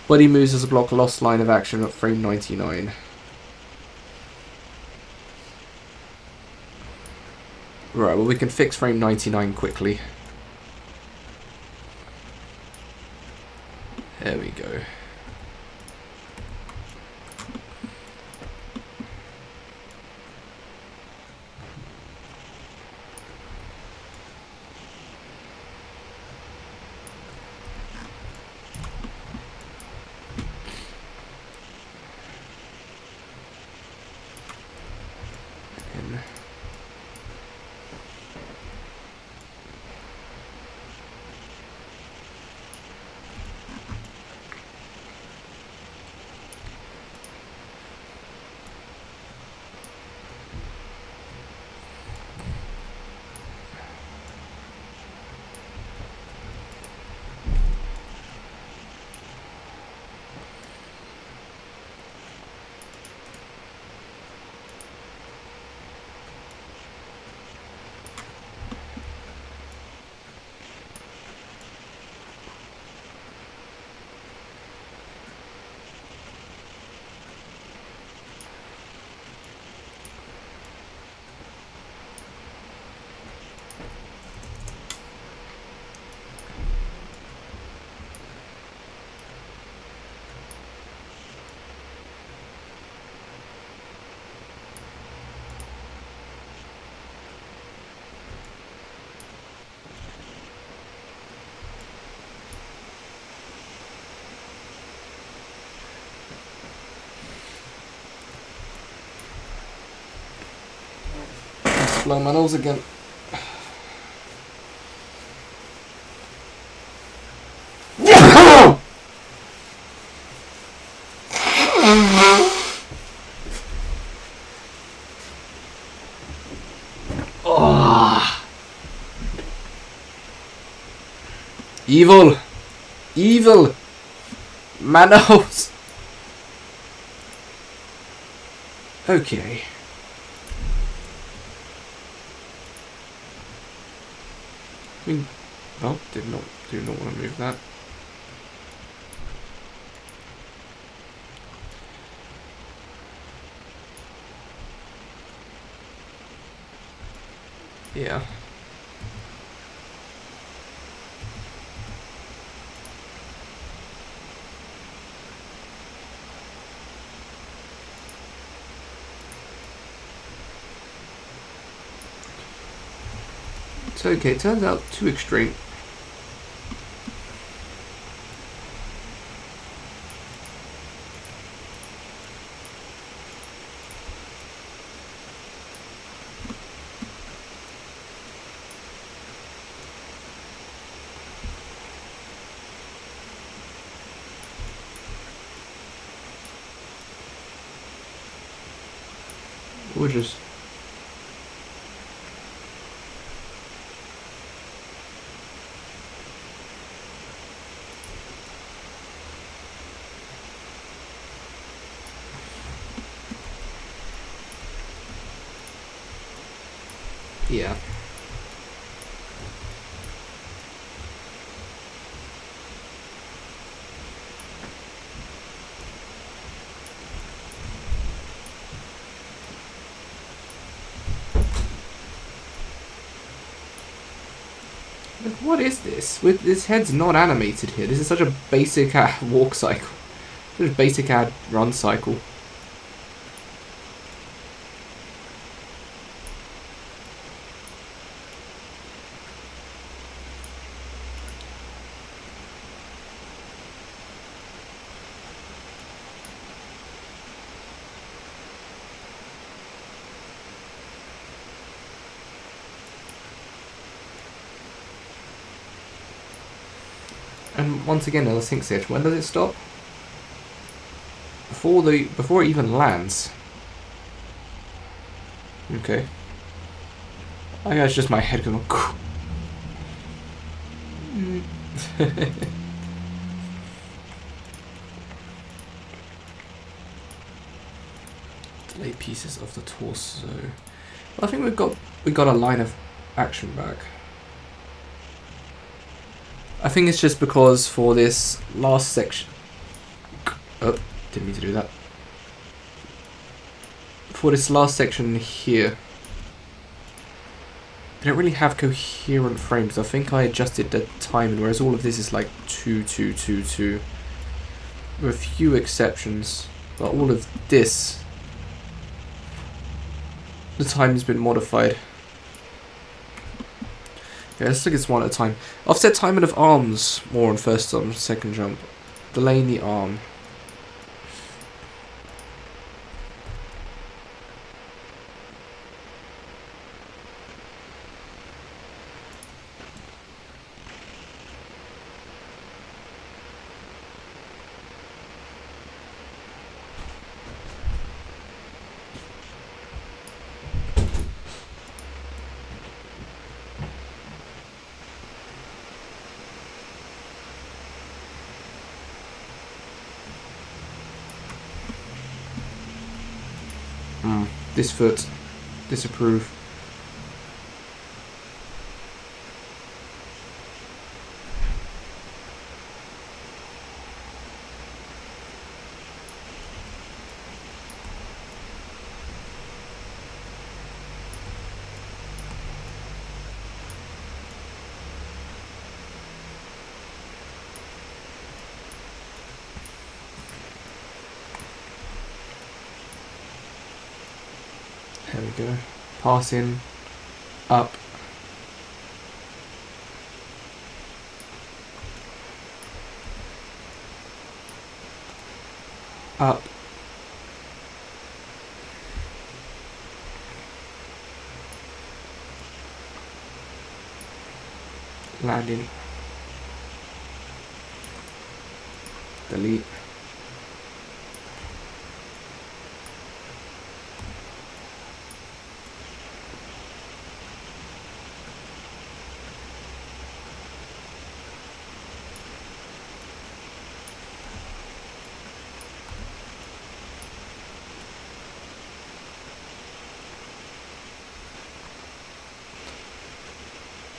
Body moves as a block, lost line of action at frame 99. Right, well we can fix frame 99 quickly. There we go. Blow my nose again. Oh. Evil! Evil! Manos! Okay. Oh, did not want to move that. Yeah. It's okay, it turns out too extreme. We'll just... Yeah. What is this? With this head's not animated here. This is such a basic walk cycle. Such a basic run cycle. And once again, another sync switch. When does it stop? Before it even lands. Okay. I think that's just my head going. Delay pieces of the torso. Well, I think we got a line of action back. I think it's just because for this last section... Oh, didn't mean to do that. For this last section here, they don't really have coherent frames. I think I adjusted the timing, whereas all of this is like 2, 2, 2, 2. With a few exceptions, but all of this, the time's been modified. Yeah, let's look at this one at a time. Offset timing of arms more on first jump, second jump. Delaying the arm. This foot. Disapprove. There we go. Passing. Up. Up. Landing. Delete.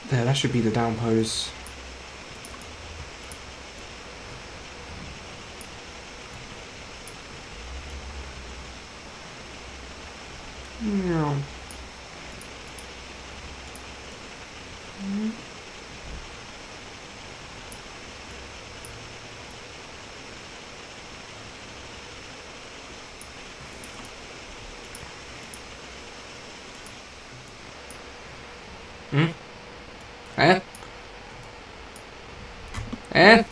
There, that should be the down pose. Yeah. Eh? Eh?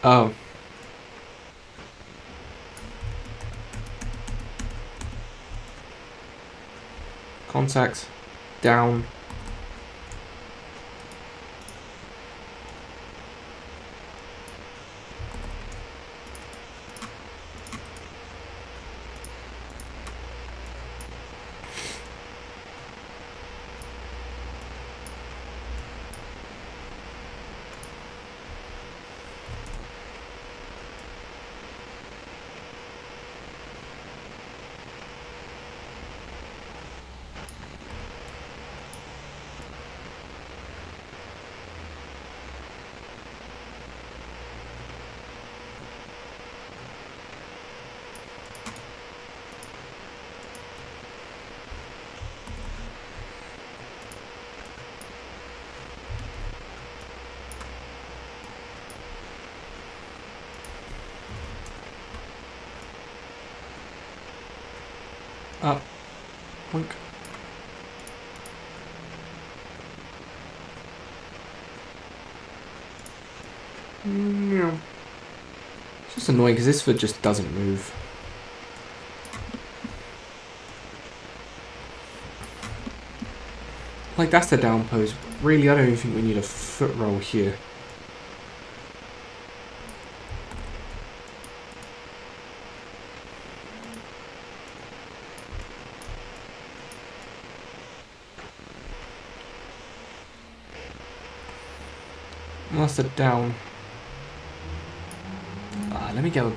Oh. Contact. Down. Up. Boink. Yeah. It's just annoying because this foot just doesn't move. Like, that's the down pose. Really, I don't even think we need a foot roll here. That's the down. Let me go.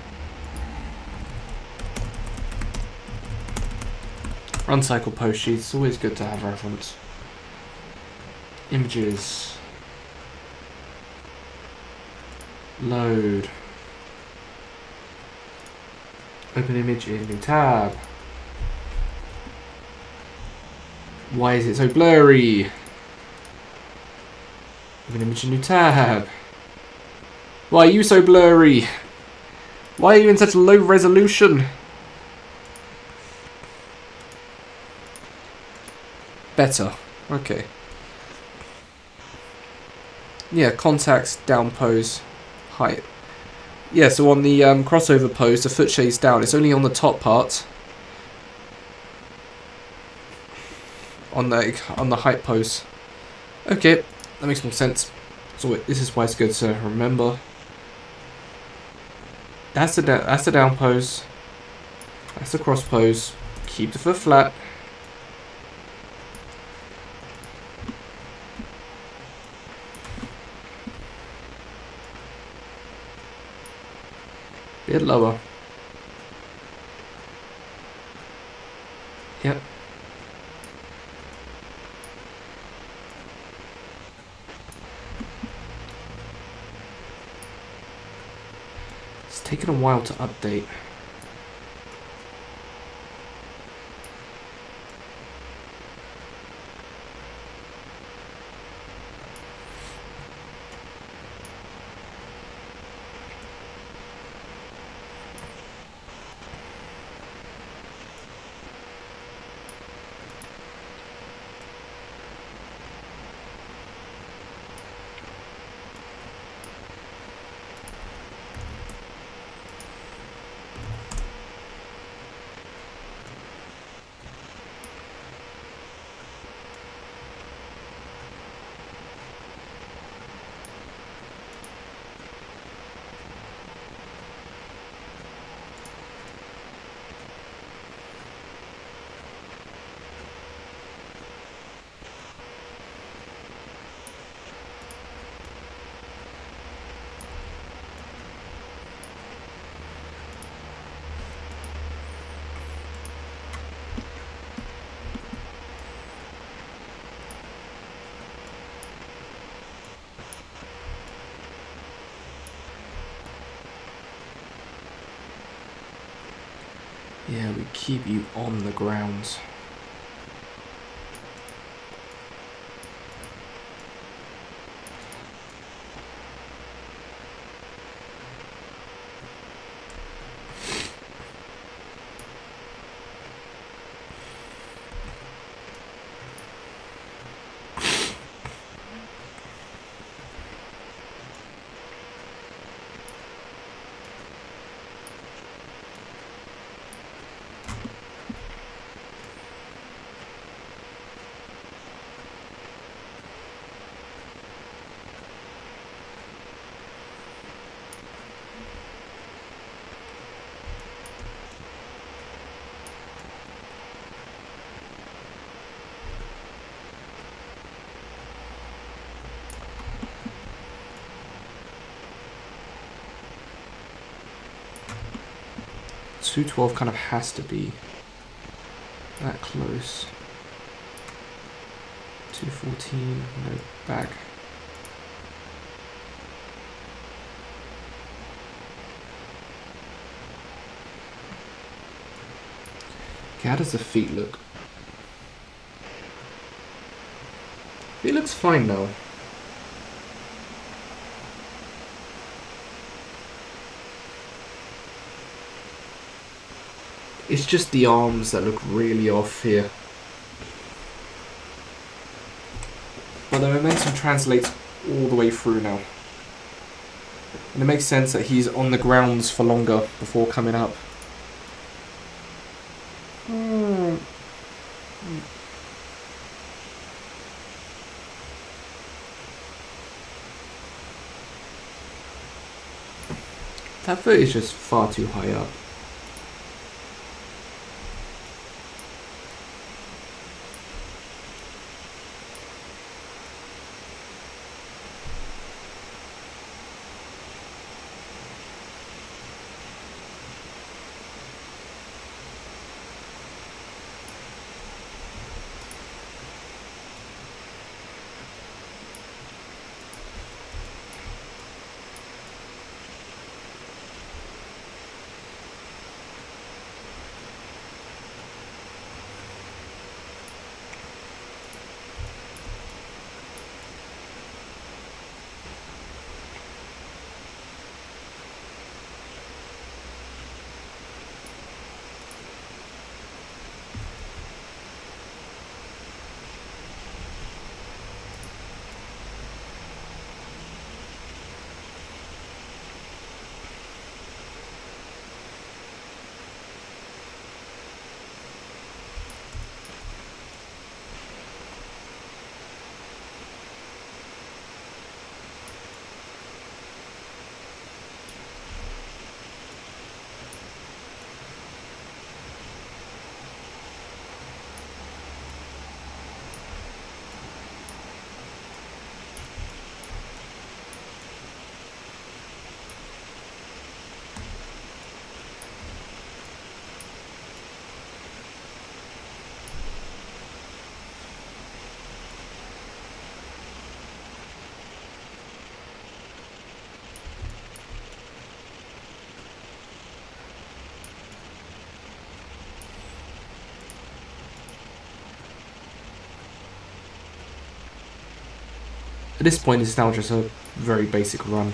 Run cycle post sheets. Always good to have reference. Images. Load. Open image in new tab. Why is it so blurry? Open image in new tab. Why are you so blurry? Why are you in such low resolution? Better. Okay. Yeah, contacts, down pose, height. Yeah, so on the crossover pose, the foot shades down. It's only on the top part. On the height pose. Okay, that makes more sense. So this is why it's good to remember. That's the down pose. That's the cross pose. Keep the foot flat. Bit lower. Yep. It's taken a while to update. Yeah, we keep you on the ground. .212 kind of has to be that close. 214, no, back. Okay, how does the feet look? It looks fine now. It's just the arms that look really off here. But the momentum translates all the way through now. And it makes sense that he's on the grounds for longer before coming up. That foot is just far too high up. At this point, it's now just a very basic run.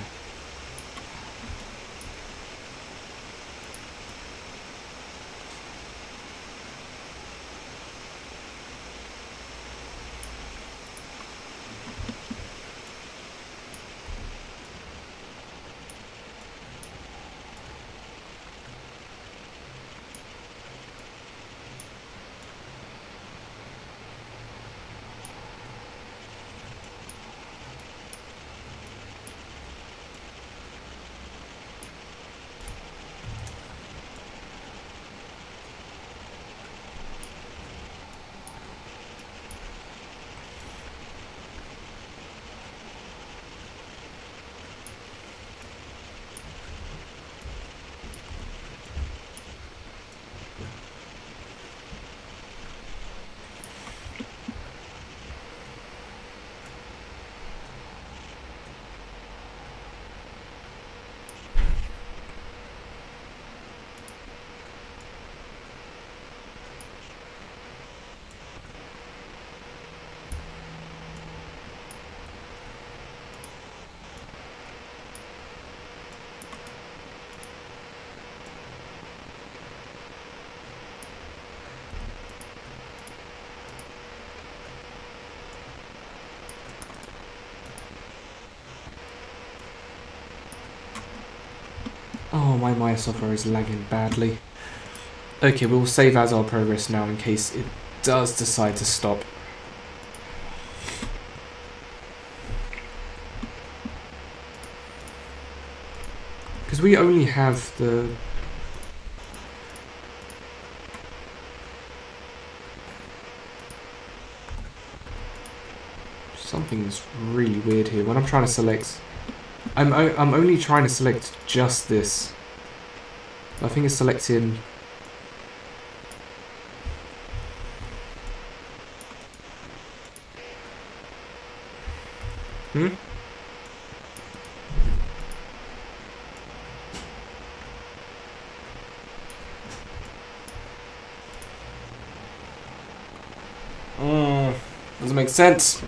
Oh, my software is lagging badly. Okay, we'll save as our progress now in case it does decide to stop. Because we only have the... Something's really weird here. When I'm trying to select... I'm only trying to select just this. I think it's selecting... Doesn't make sense.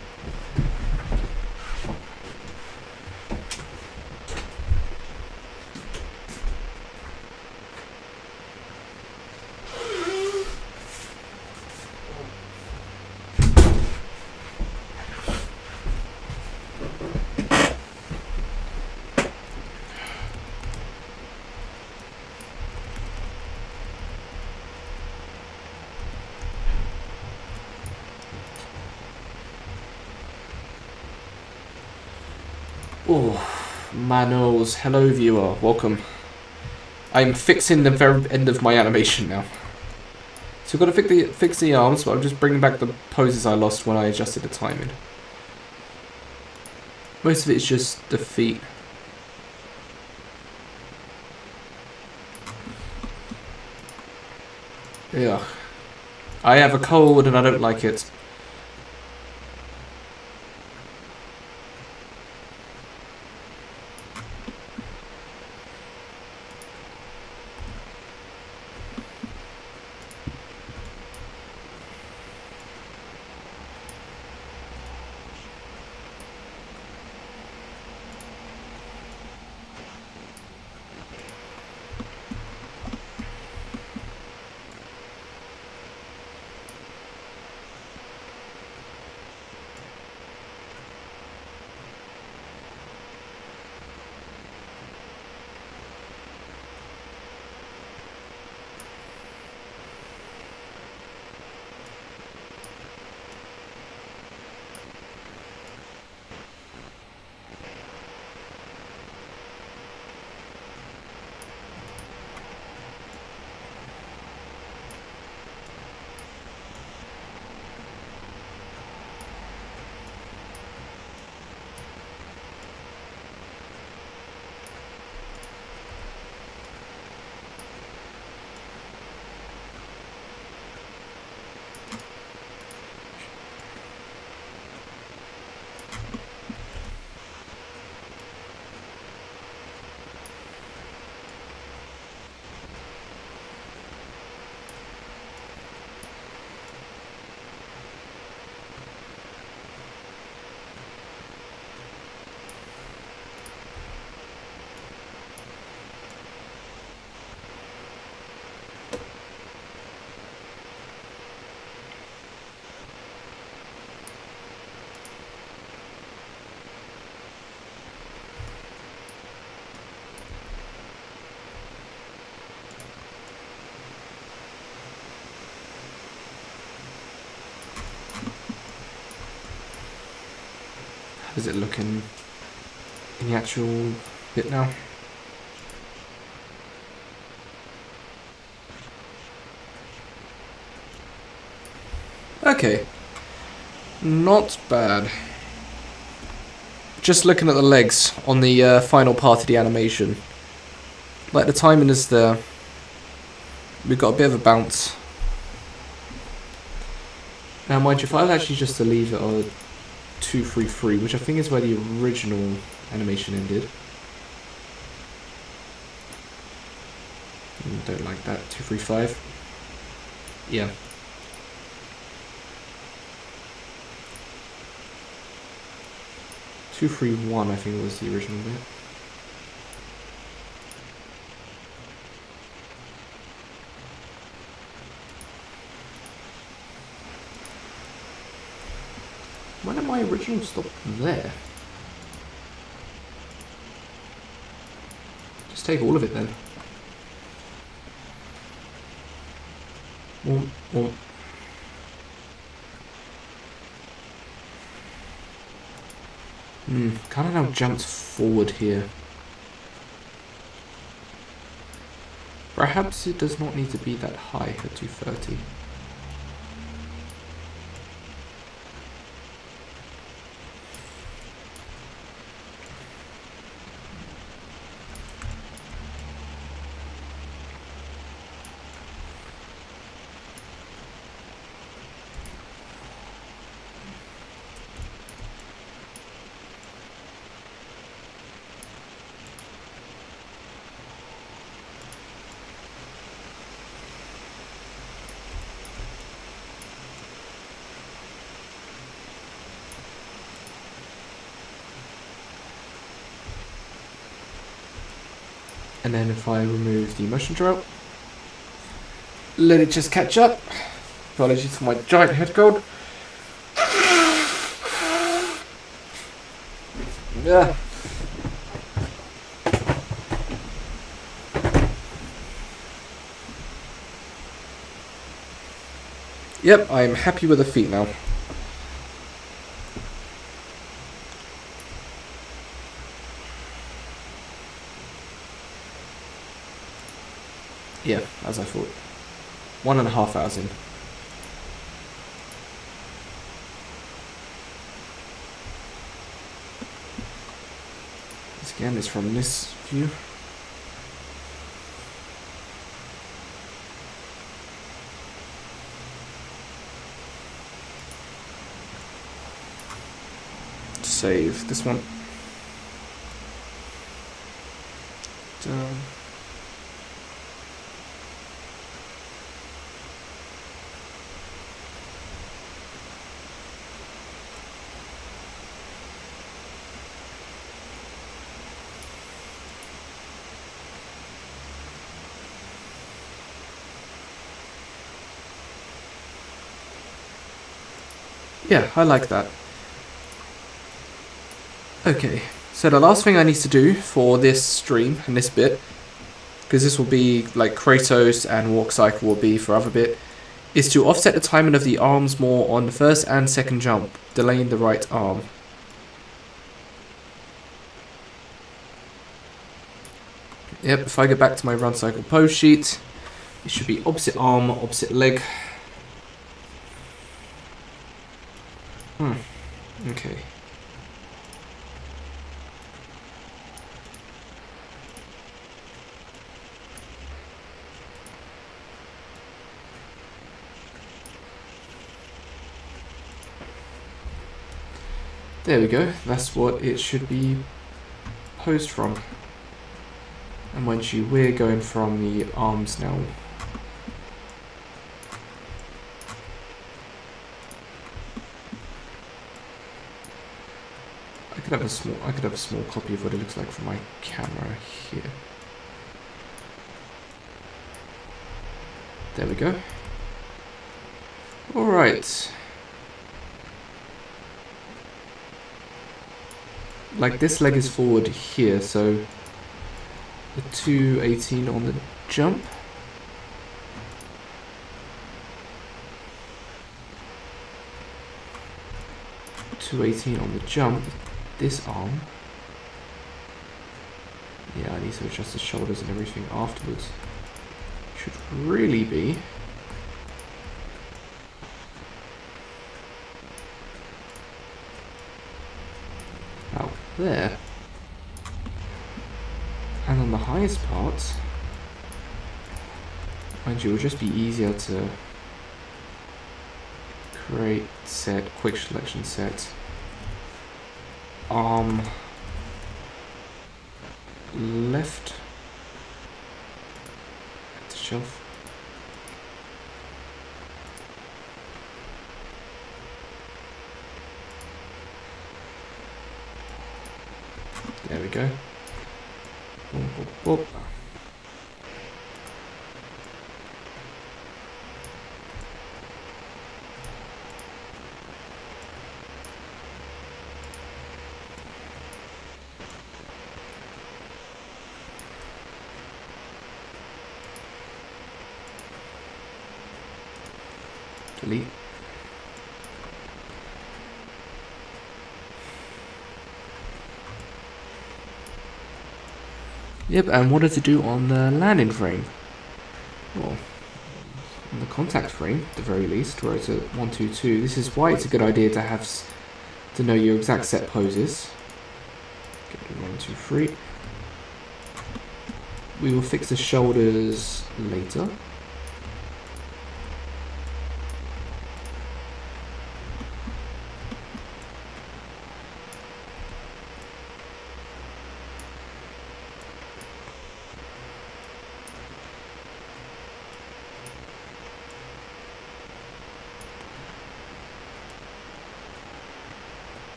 Oh, Manos. Hello, viewer. Welcome. I'm fixing the very end of my animation now. So I've got to fix the arms, but I'm just bringing back the poses I lost when I adjusted the timing. Most of it is just the feet. Yeah. I have a cold and I don't like it. does it look in the actual bit now? Okay, not bad. Just looking at the legs on the final part of the animation. Like the timing is there. We've got a bit of a bounce. Now mind you, if I was actually just to leave it on 2-3-3, which I think is where the original animation ended. Don't like that. 2-3-5. Yeah. Two, 3-1, I think was the original bit. When did my original stop there? Just take all of it then. Well. Kind of now jumps forward here. Perhaps it does not need to be that high at 230. And then if I remove the motion drop, let it just catch up. Apologies for my giant head cold. Yeah. Yep, I am happy with the feet now. Yeah, as I thought. 1.5 hours in. This again is from this view. Save this one. Done. Yeah, I like that. Okay, so the last thing I need to do for this stream and this bit, because this will be like Kratos and Walk Cycle will be for other bit, is to offset the timing of the arms more on the first and second jump, delaying the right arm. Yep, if I go back to my run cycle pose sheet, it should be opposite arm, opposite leg. Okay. There we go, that's what it should be posed from. And once we're going from the arms now. I could have a small copy of what it looks like from my camera here. There we go. Alright. Like this leg is forward here, so the 218 on the jump. .218 on the jump. this arm. Yeah, I need to adjust the shoulders and everything afterwards. Should really be about there. And on the highest part, mind you, it will just be easier to create set, quick selection set, arm left at the shelf. There we go. Boop, boop, boop. Delete. Yep, and what does it do on the landing frame? Well, on the contact frame, at the very least, where it's at 1, 2, 2. This is why it's a good idea to have to know your exact set poses. Get it 1, 2, 3. We will fix the shoulders later.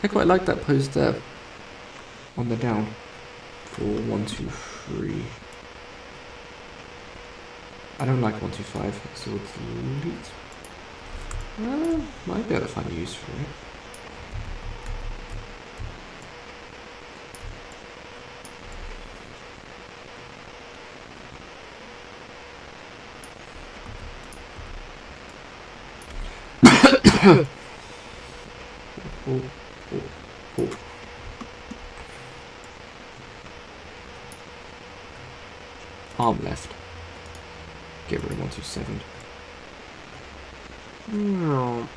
I quite like that pose there on the down for 1, 2, 3. I don't like 1, 2, 5, so we'll delete. Might be able to find a use for it. Arm left. Get rid of 1, 2, 7. No.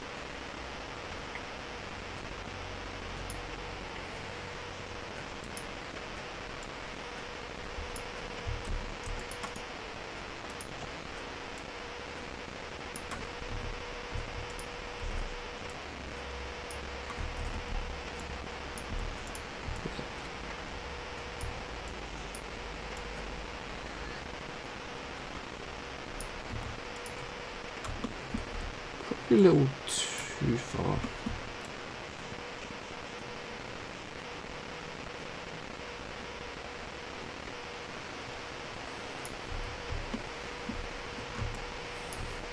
A little too far.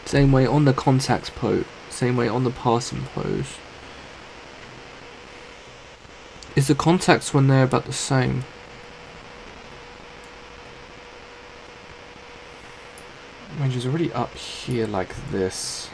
Same way on the contact pose, same way on the passing pose. Is the contacts when they're about the same? Range is already up here like this.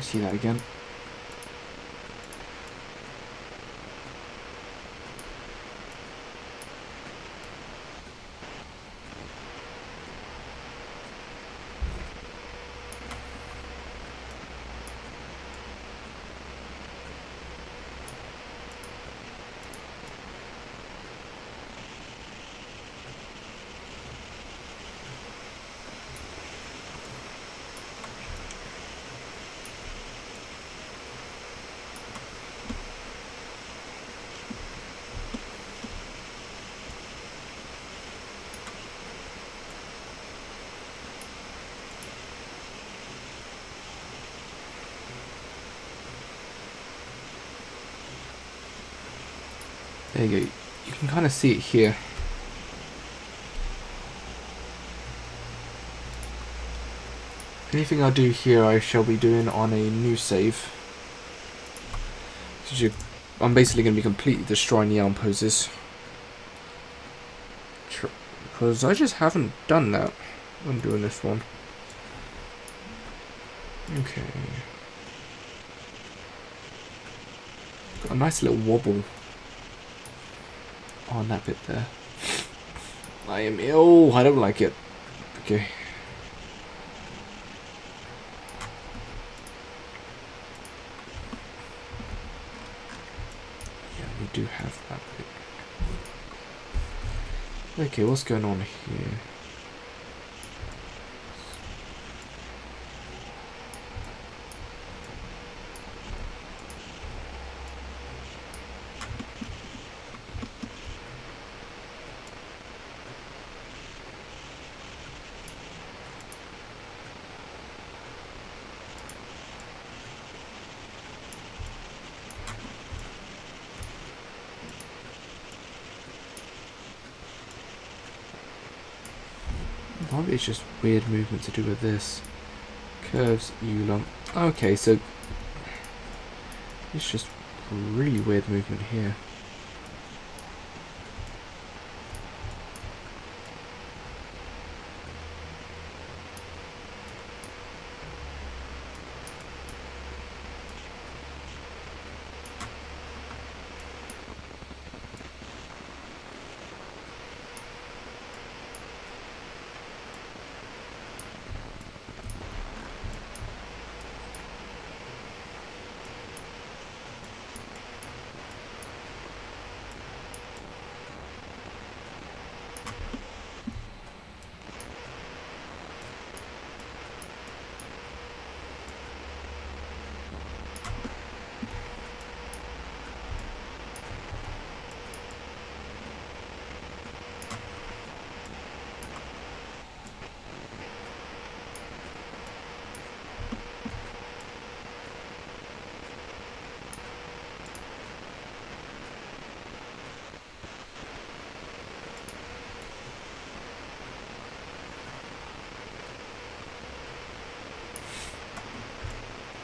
see that again. There you go. You can kind of see it here. Anything I do here, I shall be doing on a new save. I'm basically going to be completely destroying the arm poses. Because I just haven't done that when doing this one. Okay. Got a nice little wobble on that bit there. I am ill. I don't like it. Okay. Yeah, we do have that bit. Okay, what's going on here? Maybe it's just weird movement to do with this. Curves, Euler. Okay, so it's just really weird movement here.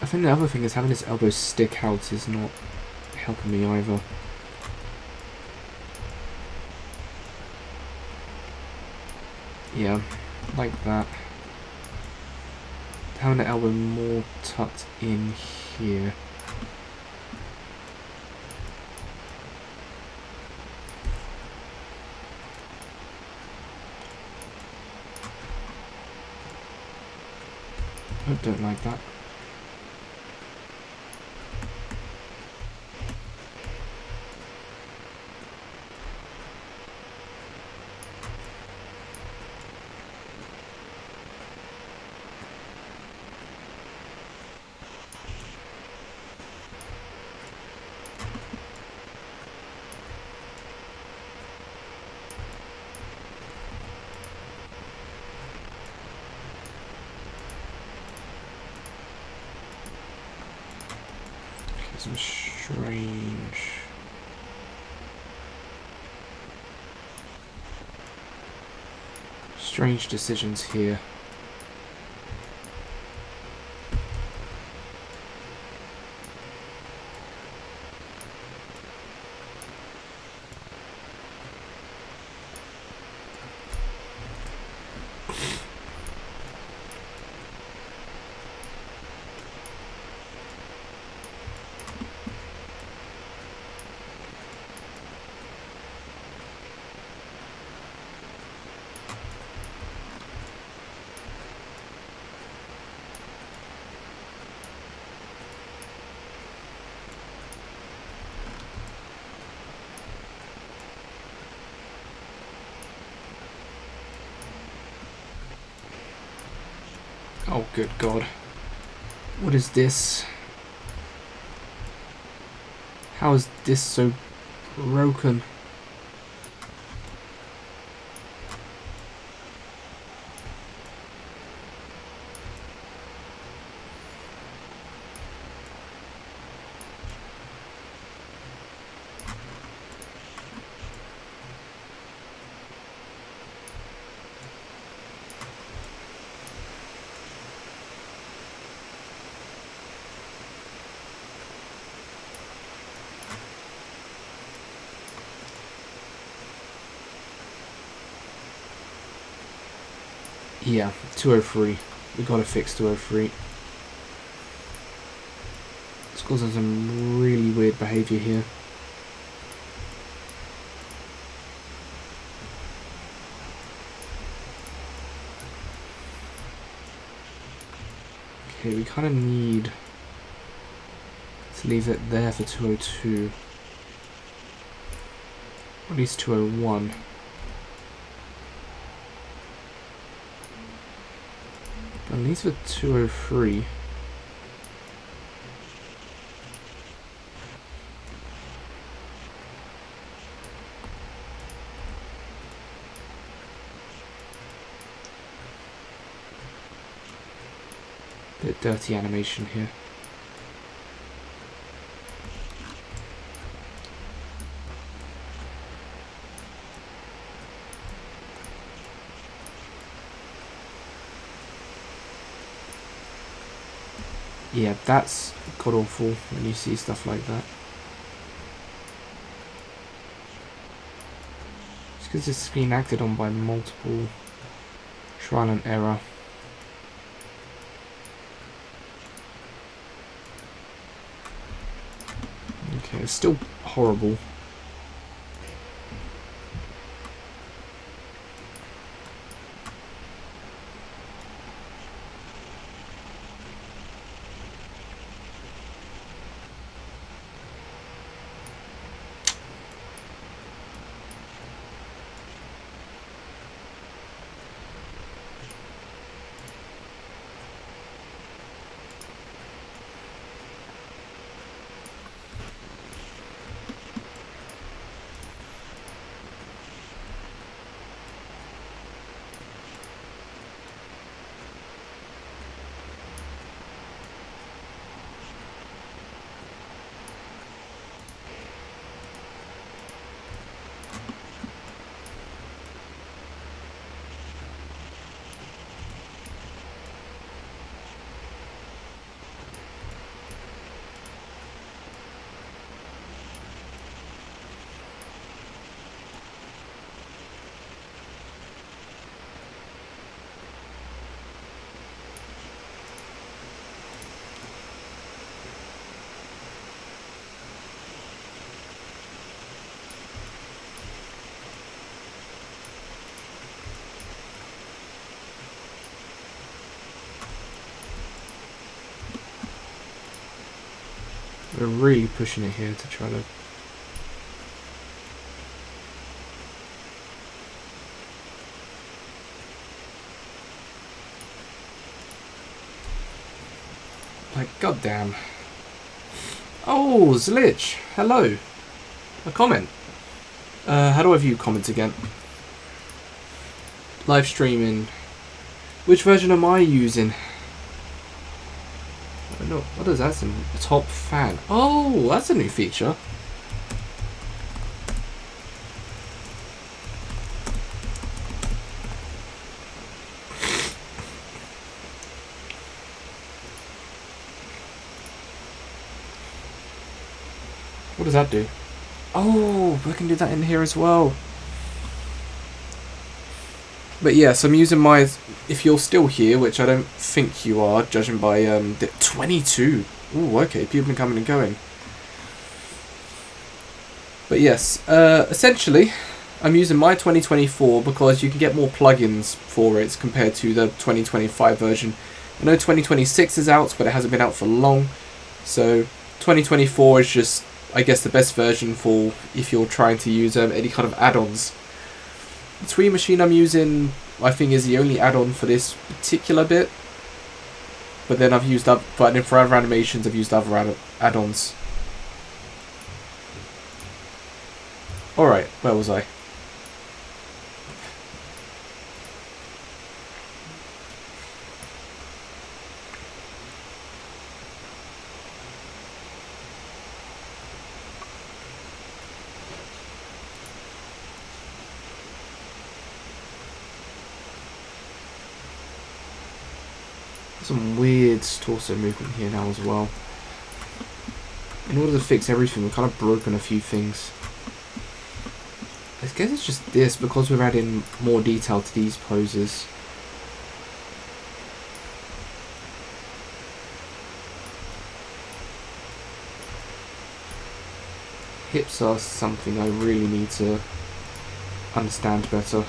I think the other thing is having his elbows stick out is not helping me either. Yeah, like that. Having the elbow more tucked in here. I don't like that. Some strange decisions here. Oh, good God. What is this? How is this so broken? Yeah, 203. We gotta fix 203. It's causing some really weird behaviour here. Okay, we kind of need to leave it there for 202. At least 201. At least for 203. Bit dirty animation here. Yeah, that's god awful when you see stuff like that. Just because it's been acted on by multiple trial and error. Okay, it's still horrible. We're really pushing it here to try to... Like, goddamn. Oh, Zlich! Hello! A comment. How do I view comments again? Live streaming. Which version am I using? I don't know. What does that say? Top fan. Oh, that's a new feature. What does that do? Oh, we can do that in here as well. But yes, I'm using my... If you're still here, which I don't think you are, judging by the 22. Ooh, okay, people are coming and going. But yes, essentially, I'm using my 2024 because you can get more plugins for it compared to the 2025 version. I know 2026 is out, but it hasn't been out for long. So 2024 is just, I guess, the best version for if you're trying to use any kind of add-ons. The Tweet Machine I'm using, I think, is the only add-on for this particular bit. But then I've used up. But then for other animations, I've used other add-ons. All right, where was I? Some weird torso movement here now as well. In order to fix everything, we've kind of broken a few things. I guess it's just this, because we're adding more detail to these poses. Hips are something I really need to understand better.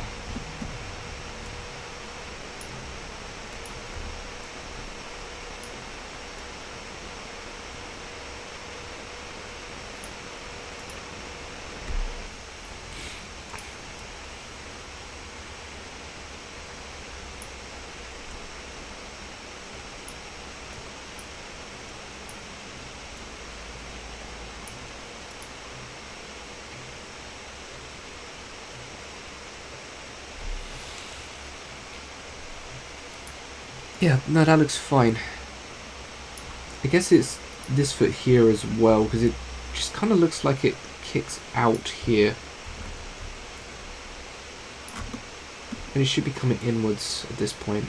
Yeah, no, that looks fine. I guess it's this foot here as well, because it just kind of looks like it kicks out here. And it should be coming inwards at this point.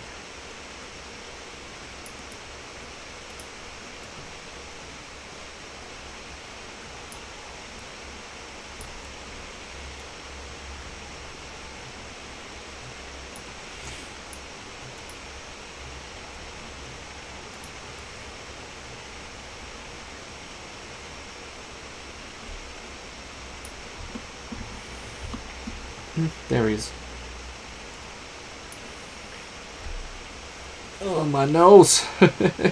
There he is. Oh, my nose! But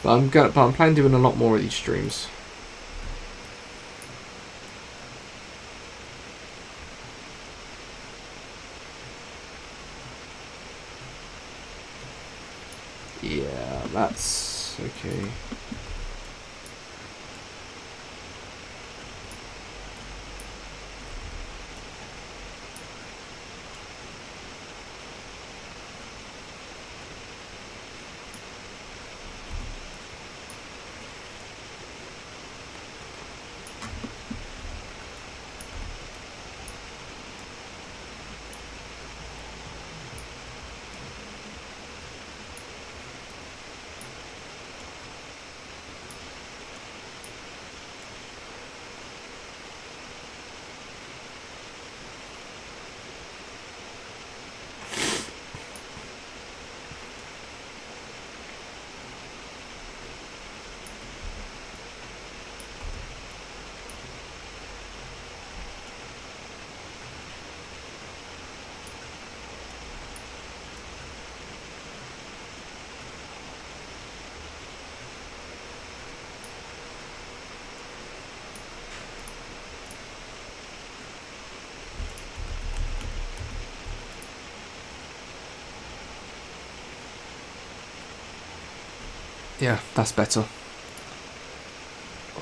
I'm planning on doing a lot more of these streams. Yeah, that's okay. Yeah, that's better.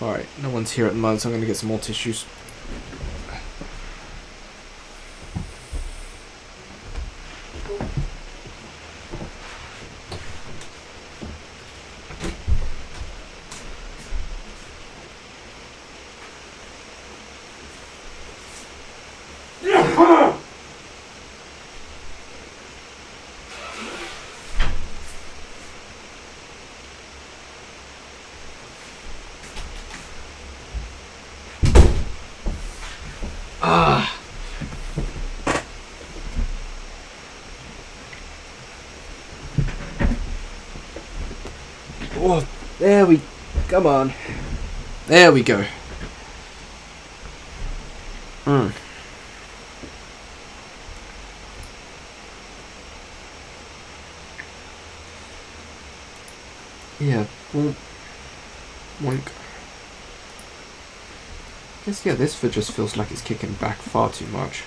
Alright, no one's here at the moment, so I'm going to get some more tissues. Oh, there we... Come on. There we go. Yeah, well... Wank. I guess, yeah, this foot just feels like it's kicking back far too much.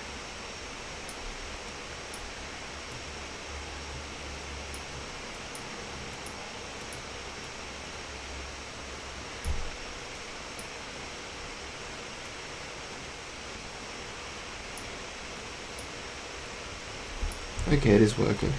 Okay, it is working.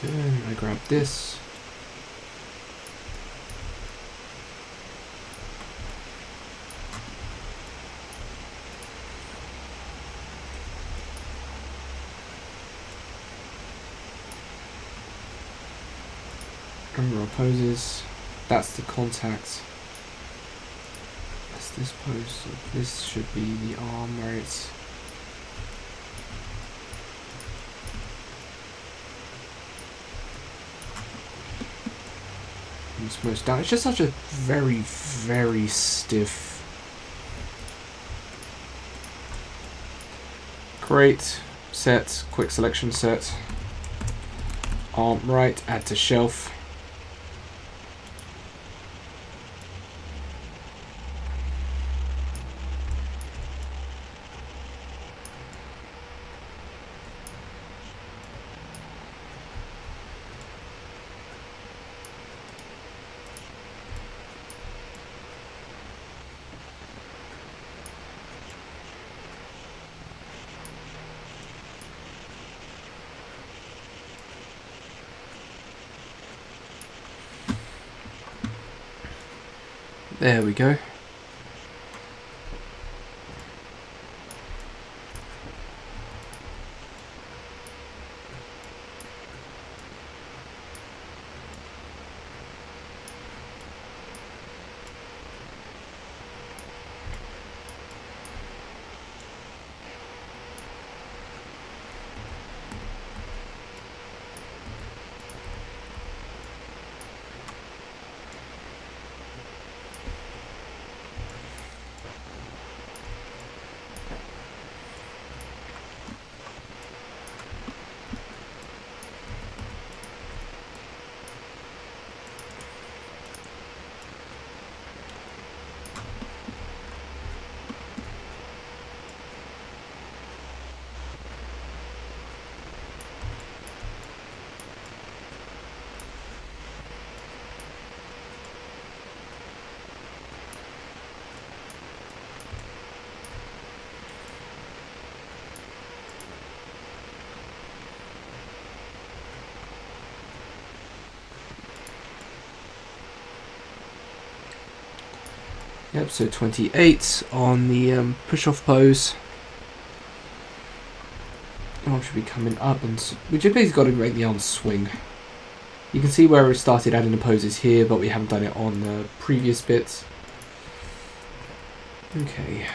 Then I grab this. Remember our poses. That's the contact. That's this pose. So this should be the arm where it's. It's most down. It's just such a very, very stiff. Great. Set. Quick selection set. Arm right. Add to shelf. There we go. Yep, so 28 on the push-off pose. Arm should be coming up, and we just basically got to make the arm swing. You can see where we started adding the poses here, but we haven't done it on the previous bits. Okay.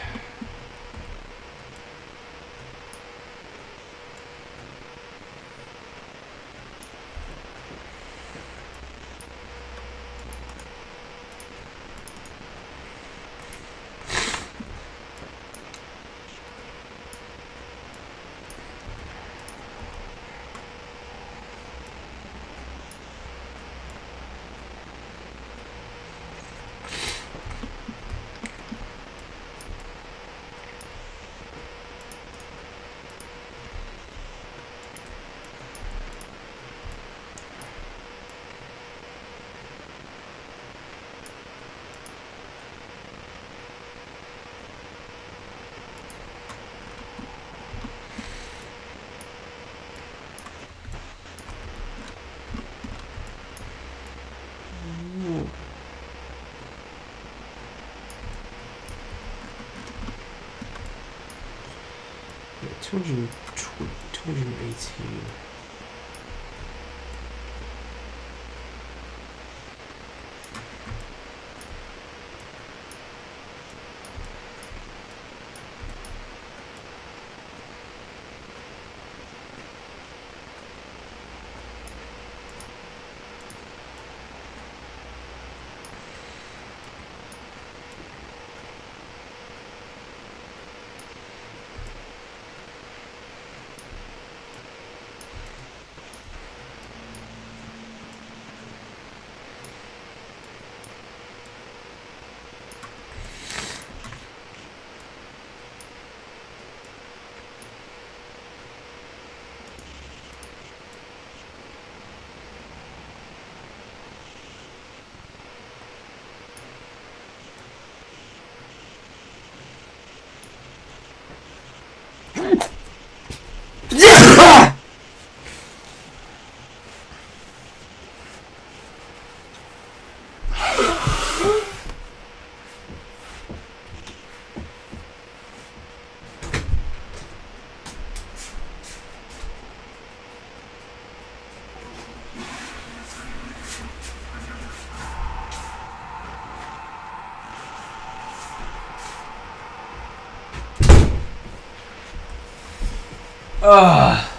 220, 218.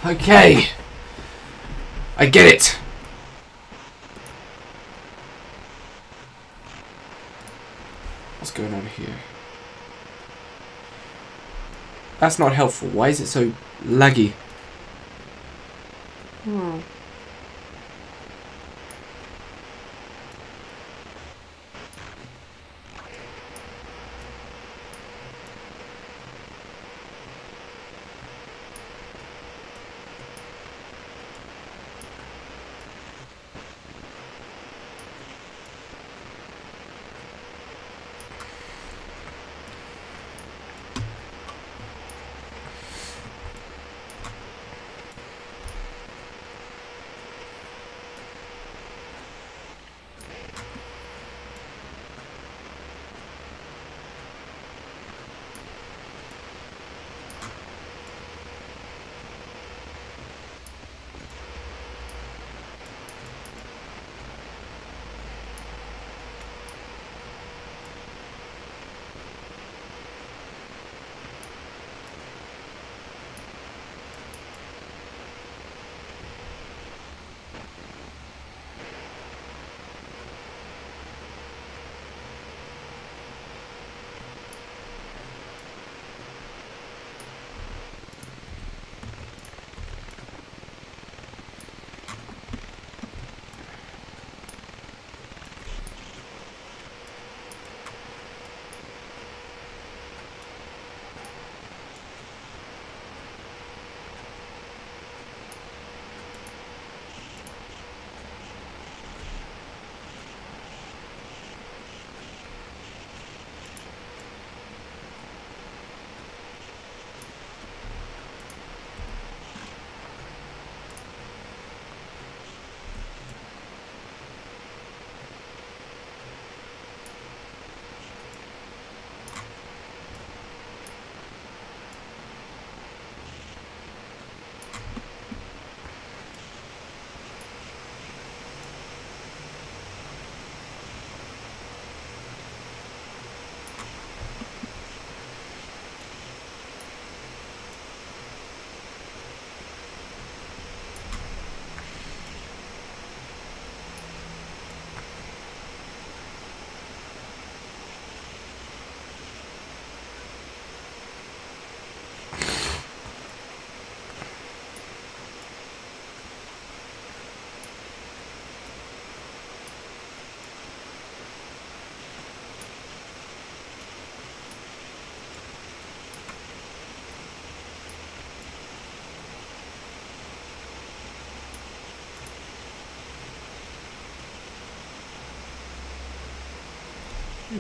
Okay. I get it. What's going on here? That's not helpful. Why is it so laggy?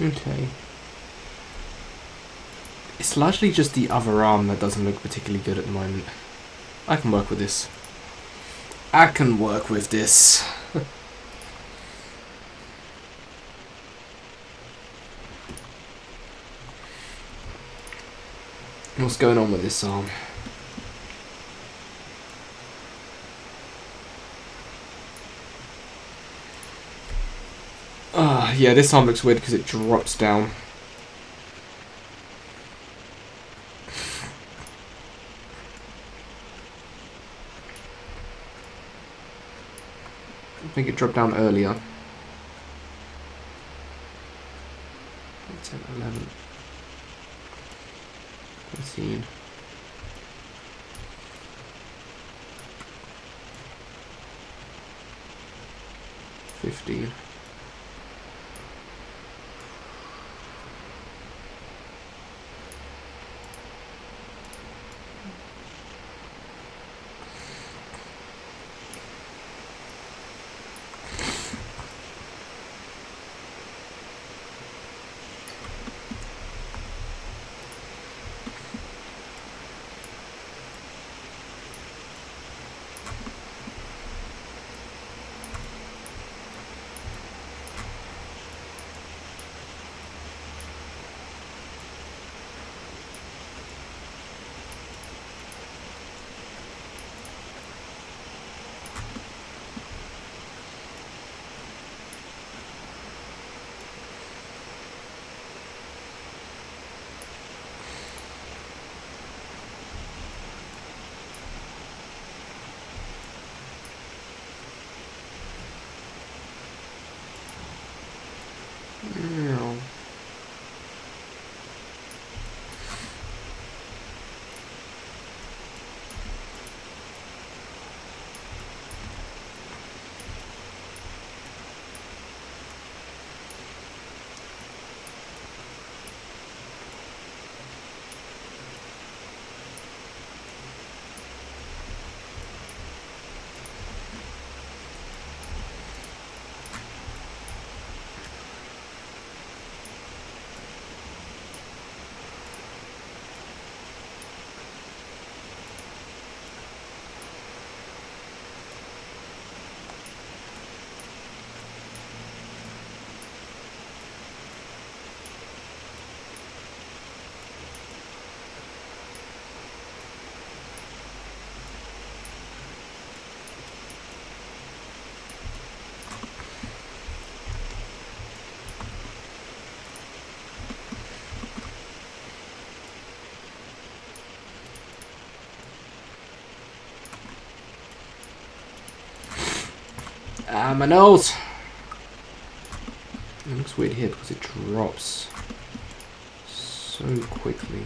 Okay. It's largely just the other arm that doesn't look particularly good at the moment. I can work with this. I can work with this. What's going on with this arm? Yeah, this arm looks weird because it drops down. I think it dropped down earlier. 10, 11, 13. 15. No. My nose! It looks weird here because it drops so quickly.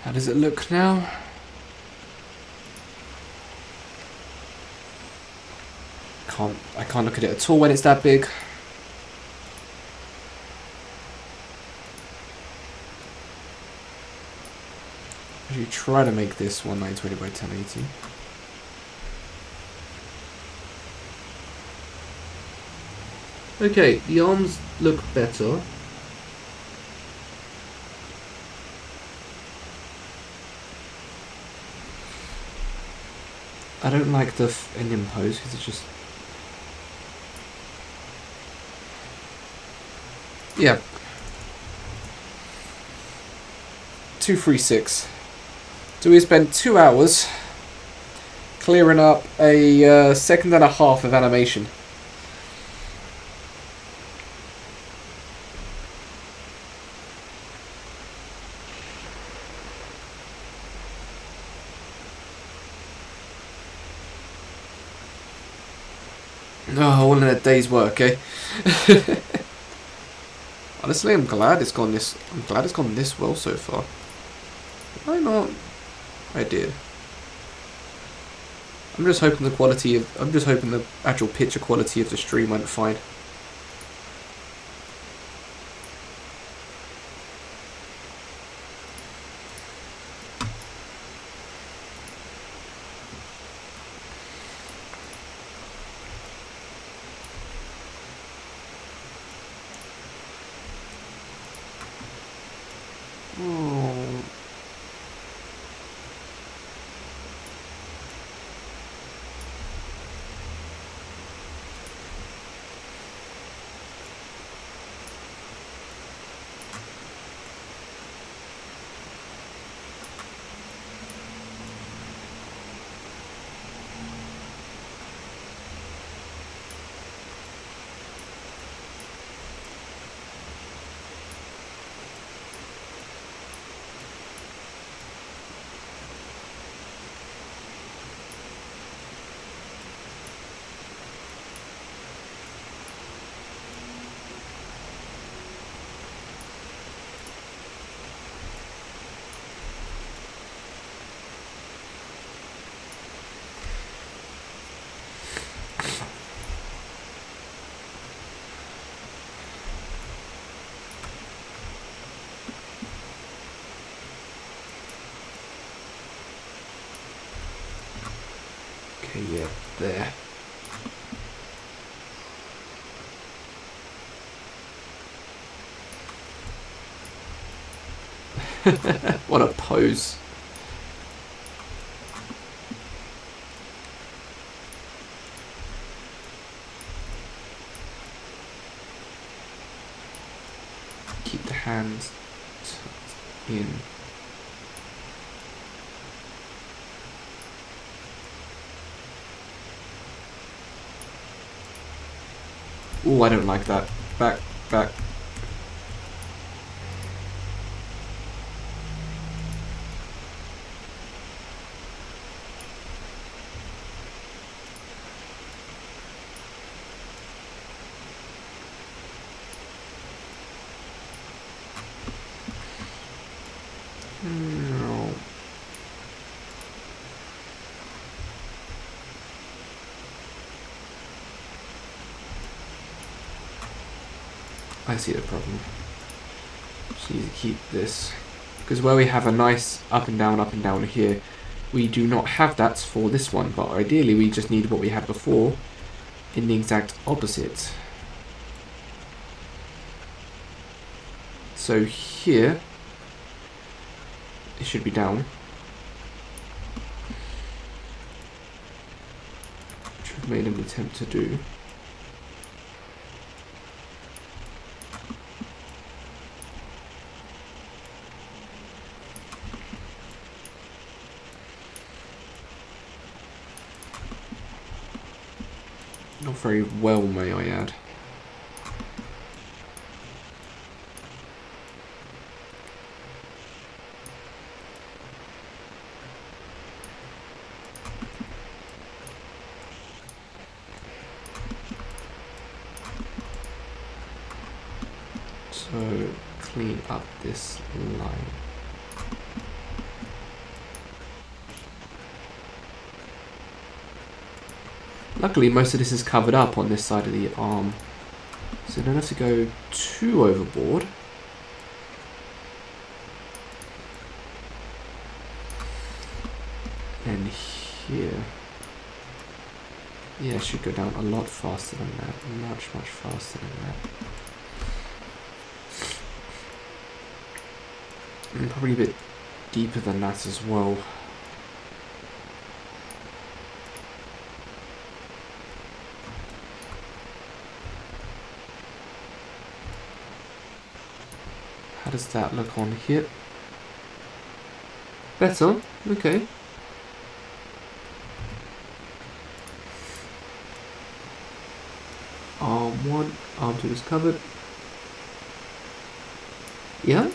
How does it look now? I can't look at it at all when it's that big. If you try to make this 1920 by 1080. Okay, the arms look better. I don't like the Indian pose because it's just... Yeah. 236. So we spent 2 hours clearing up a second and a half of animation. Oh, all in a day's work, eh? Honestly, I'm glad it's gone this. I'm glad it's gone this well so far. Why not? I did. I'm just hoping the quality of. I'm just hoping the actual picture quality of the stream went fine. Oh. Okay, yeah, there. What a pose. Keep the hands in. Oh, I don't like that. Back, back. No. I see the problem. Just need to keep this. Because where we have a nice up and down here, we do not have that for this one. But ideally, we just need what we had before in the exact opposite. So here, it should be down. Which we've made an attempt to do. Not very well, may I add. So clean up this line. Luckily, most of this is covered up on this side of the arm, so I don't have to go too overboard. And here, yeah, it should go down a lot faster than that, much faster than that. And probably a bit deeper than that as well. How does that look on here? Better? Okay. Arm 1, arm 2 is covered. Yeah?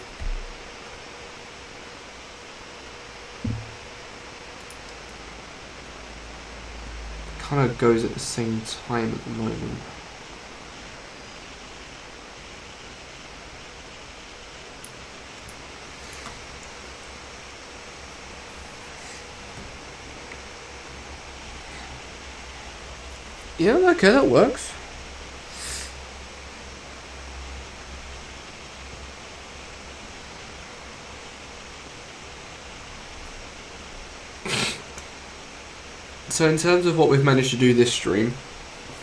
kind of goes at the same time at the moment. Yeah, okay, that works. So in terms of what we've managed to do this stream,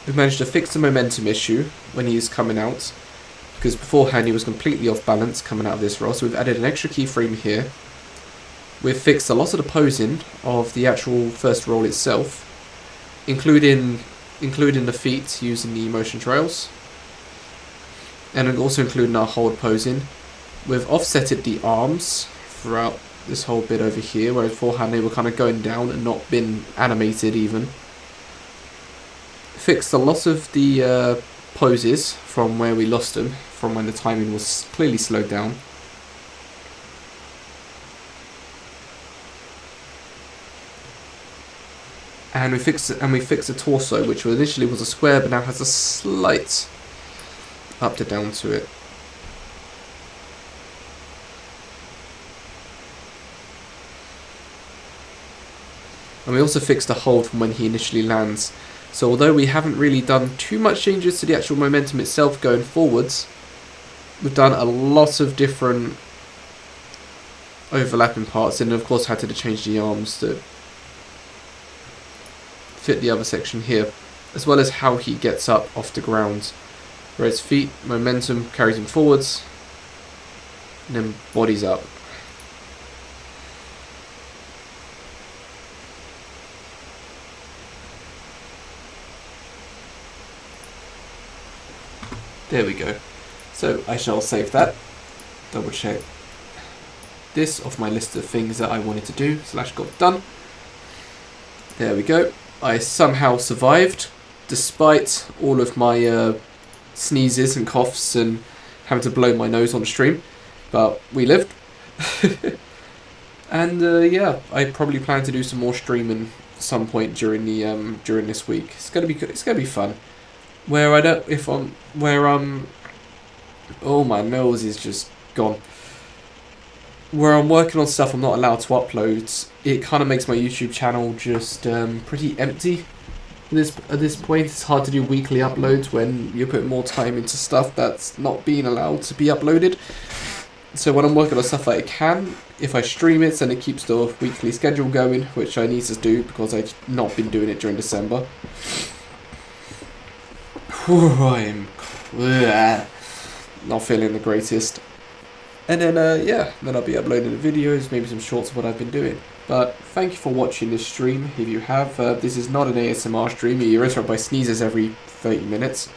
we've managed to fix the momentum issue when he is coming out, because beforehand he was completely off balance coming out of this roll, so we've added an extra keyframe here. We've fixed a lot of the posing of the actual first roll itself, including the feet using the motion trails, and also including our hold posing. We've offsetted the arms throughout this whole bit over here, whereas beforehand they were kind of going down and not been animated even. Fixed a lot of the poses from where we lost them, from when the timing was clearly slowed down. And we fixed the torso, which initially was a square, but now has a slight up to down to it. And we also fixed the hold from when he initially lands. So although we haven't really done too much changes to the actual momentum itself going forwards, we've done a lot of different overlapping parts, and of course had to change the arms to fit the other section here, as well as how he gets up off the ground, where his feet, momentum carries him forwards, and then bodies up. There we go. So I shall save that, double check this off my list of things that I wanted to do, / got done. There we go. I somehow survived, despite all of my sneezes and coughs and having to blow my nose on stream, but we lived. And yeah, I probably plan to do some more streaming at some point during the during this week. It's gonna be good. It's gonna be fun. Oh, my nose is just gone. Where I'm working on stuff I'm not allowed to upload, it kind of makes my YouTube channel just pretty empty. At this point, it's hard to do weekly uploads when you put more time into stuff that's not being allowed to be uploaded. So when I'm working on stuff that I can, if I stream it, then it keeps the weekly schedule going, which I need to do because I've not been doing it during December. I'm not feeling the greatest. And then, yeah, then I'll be uploading the videos, maybe some shorts of what I've been doing. But thank you for watching this stream, if you have. This is not an ASMR stream, you're interrupted by sneezes every 30 minutes.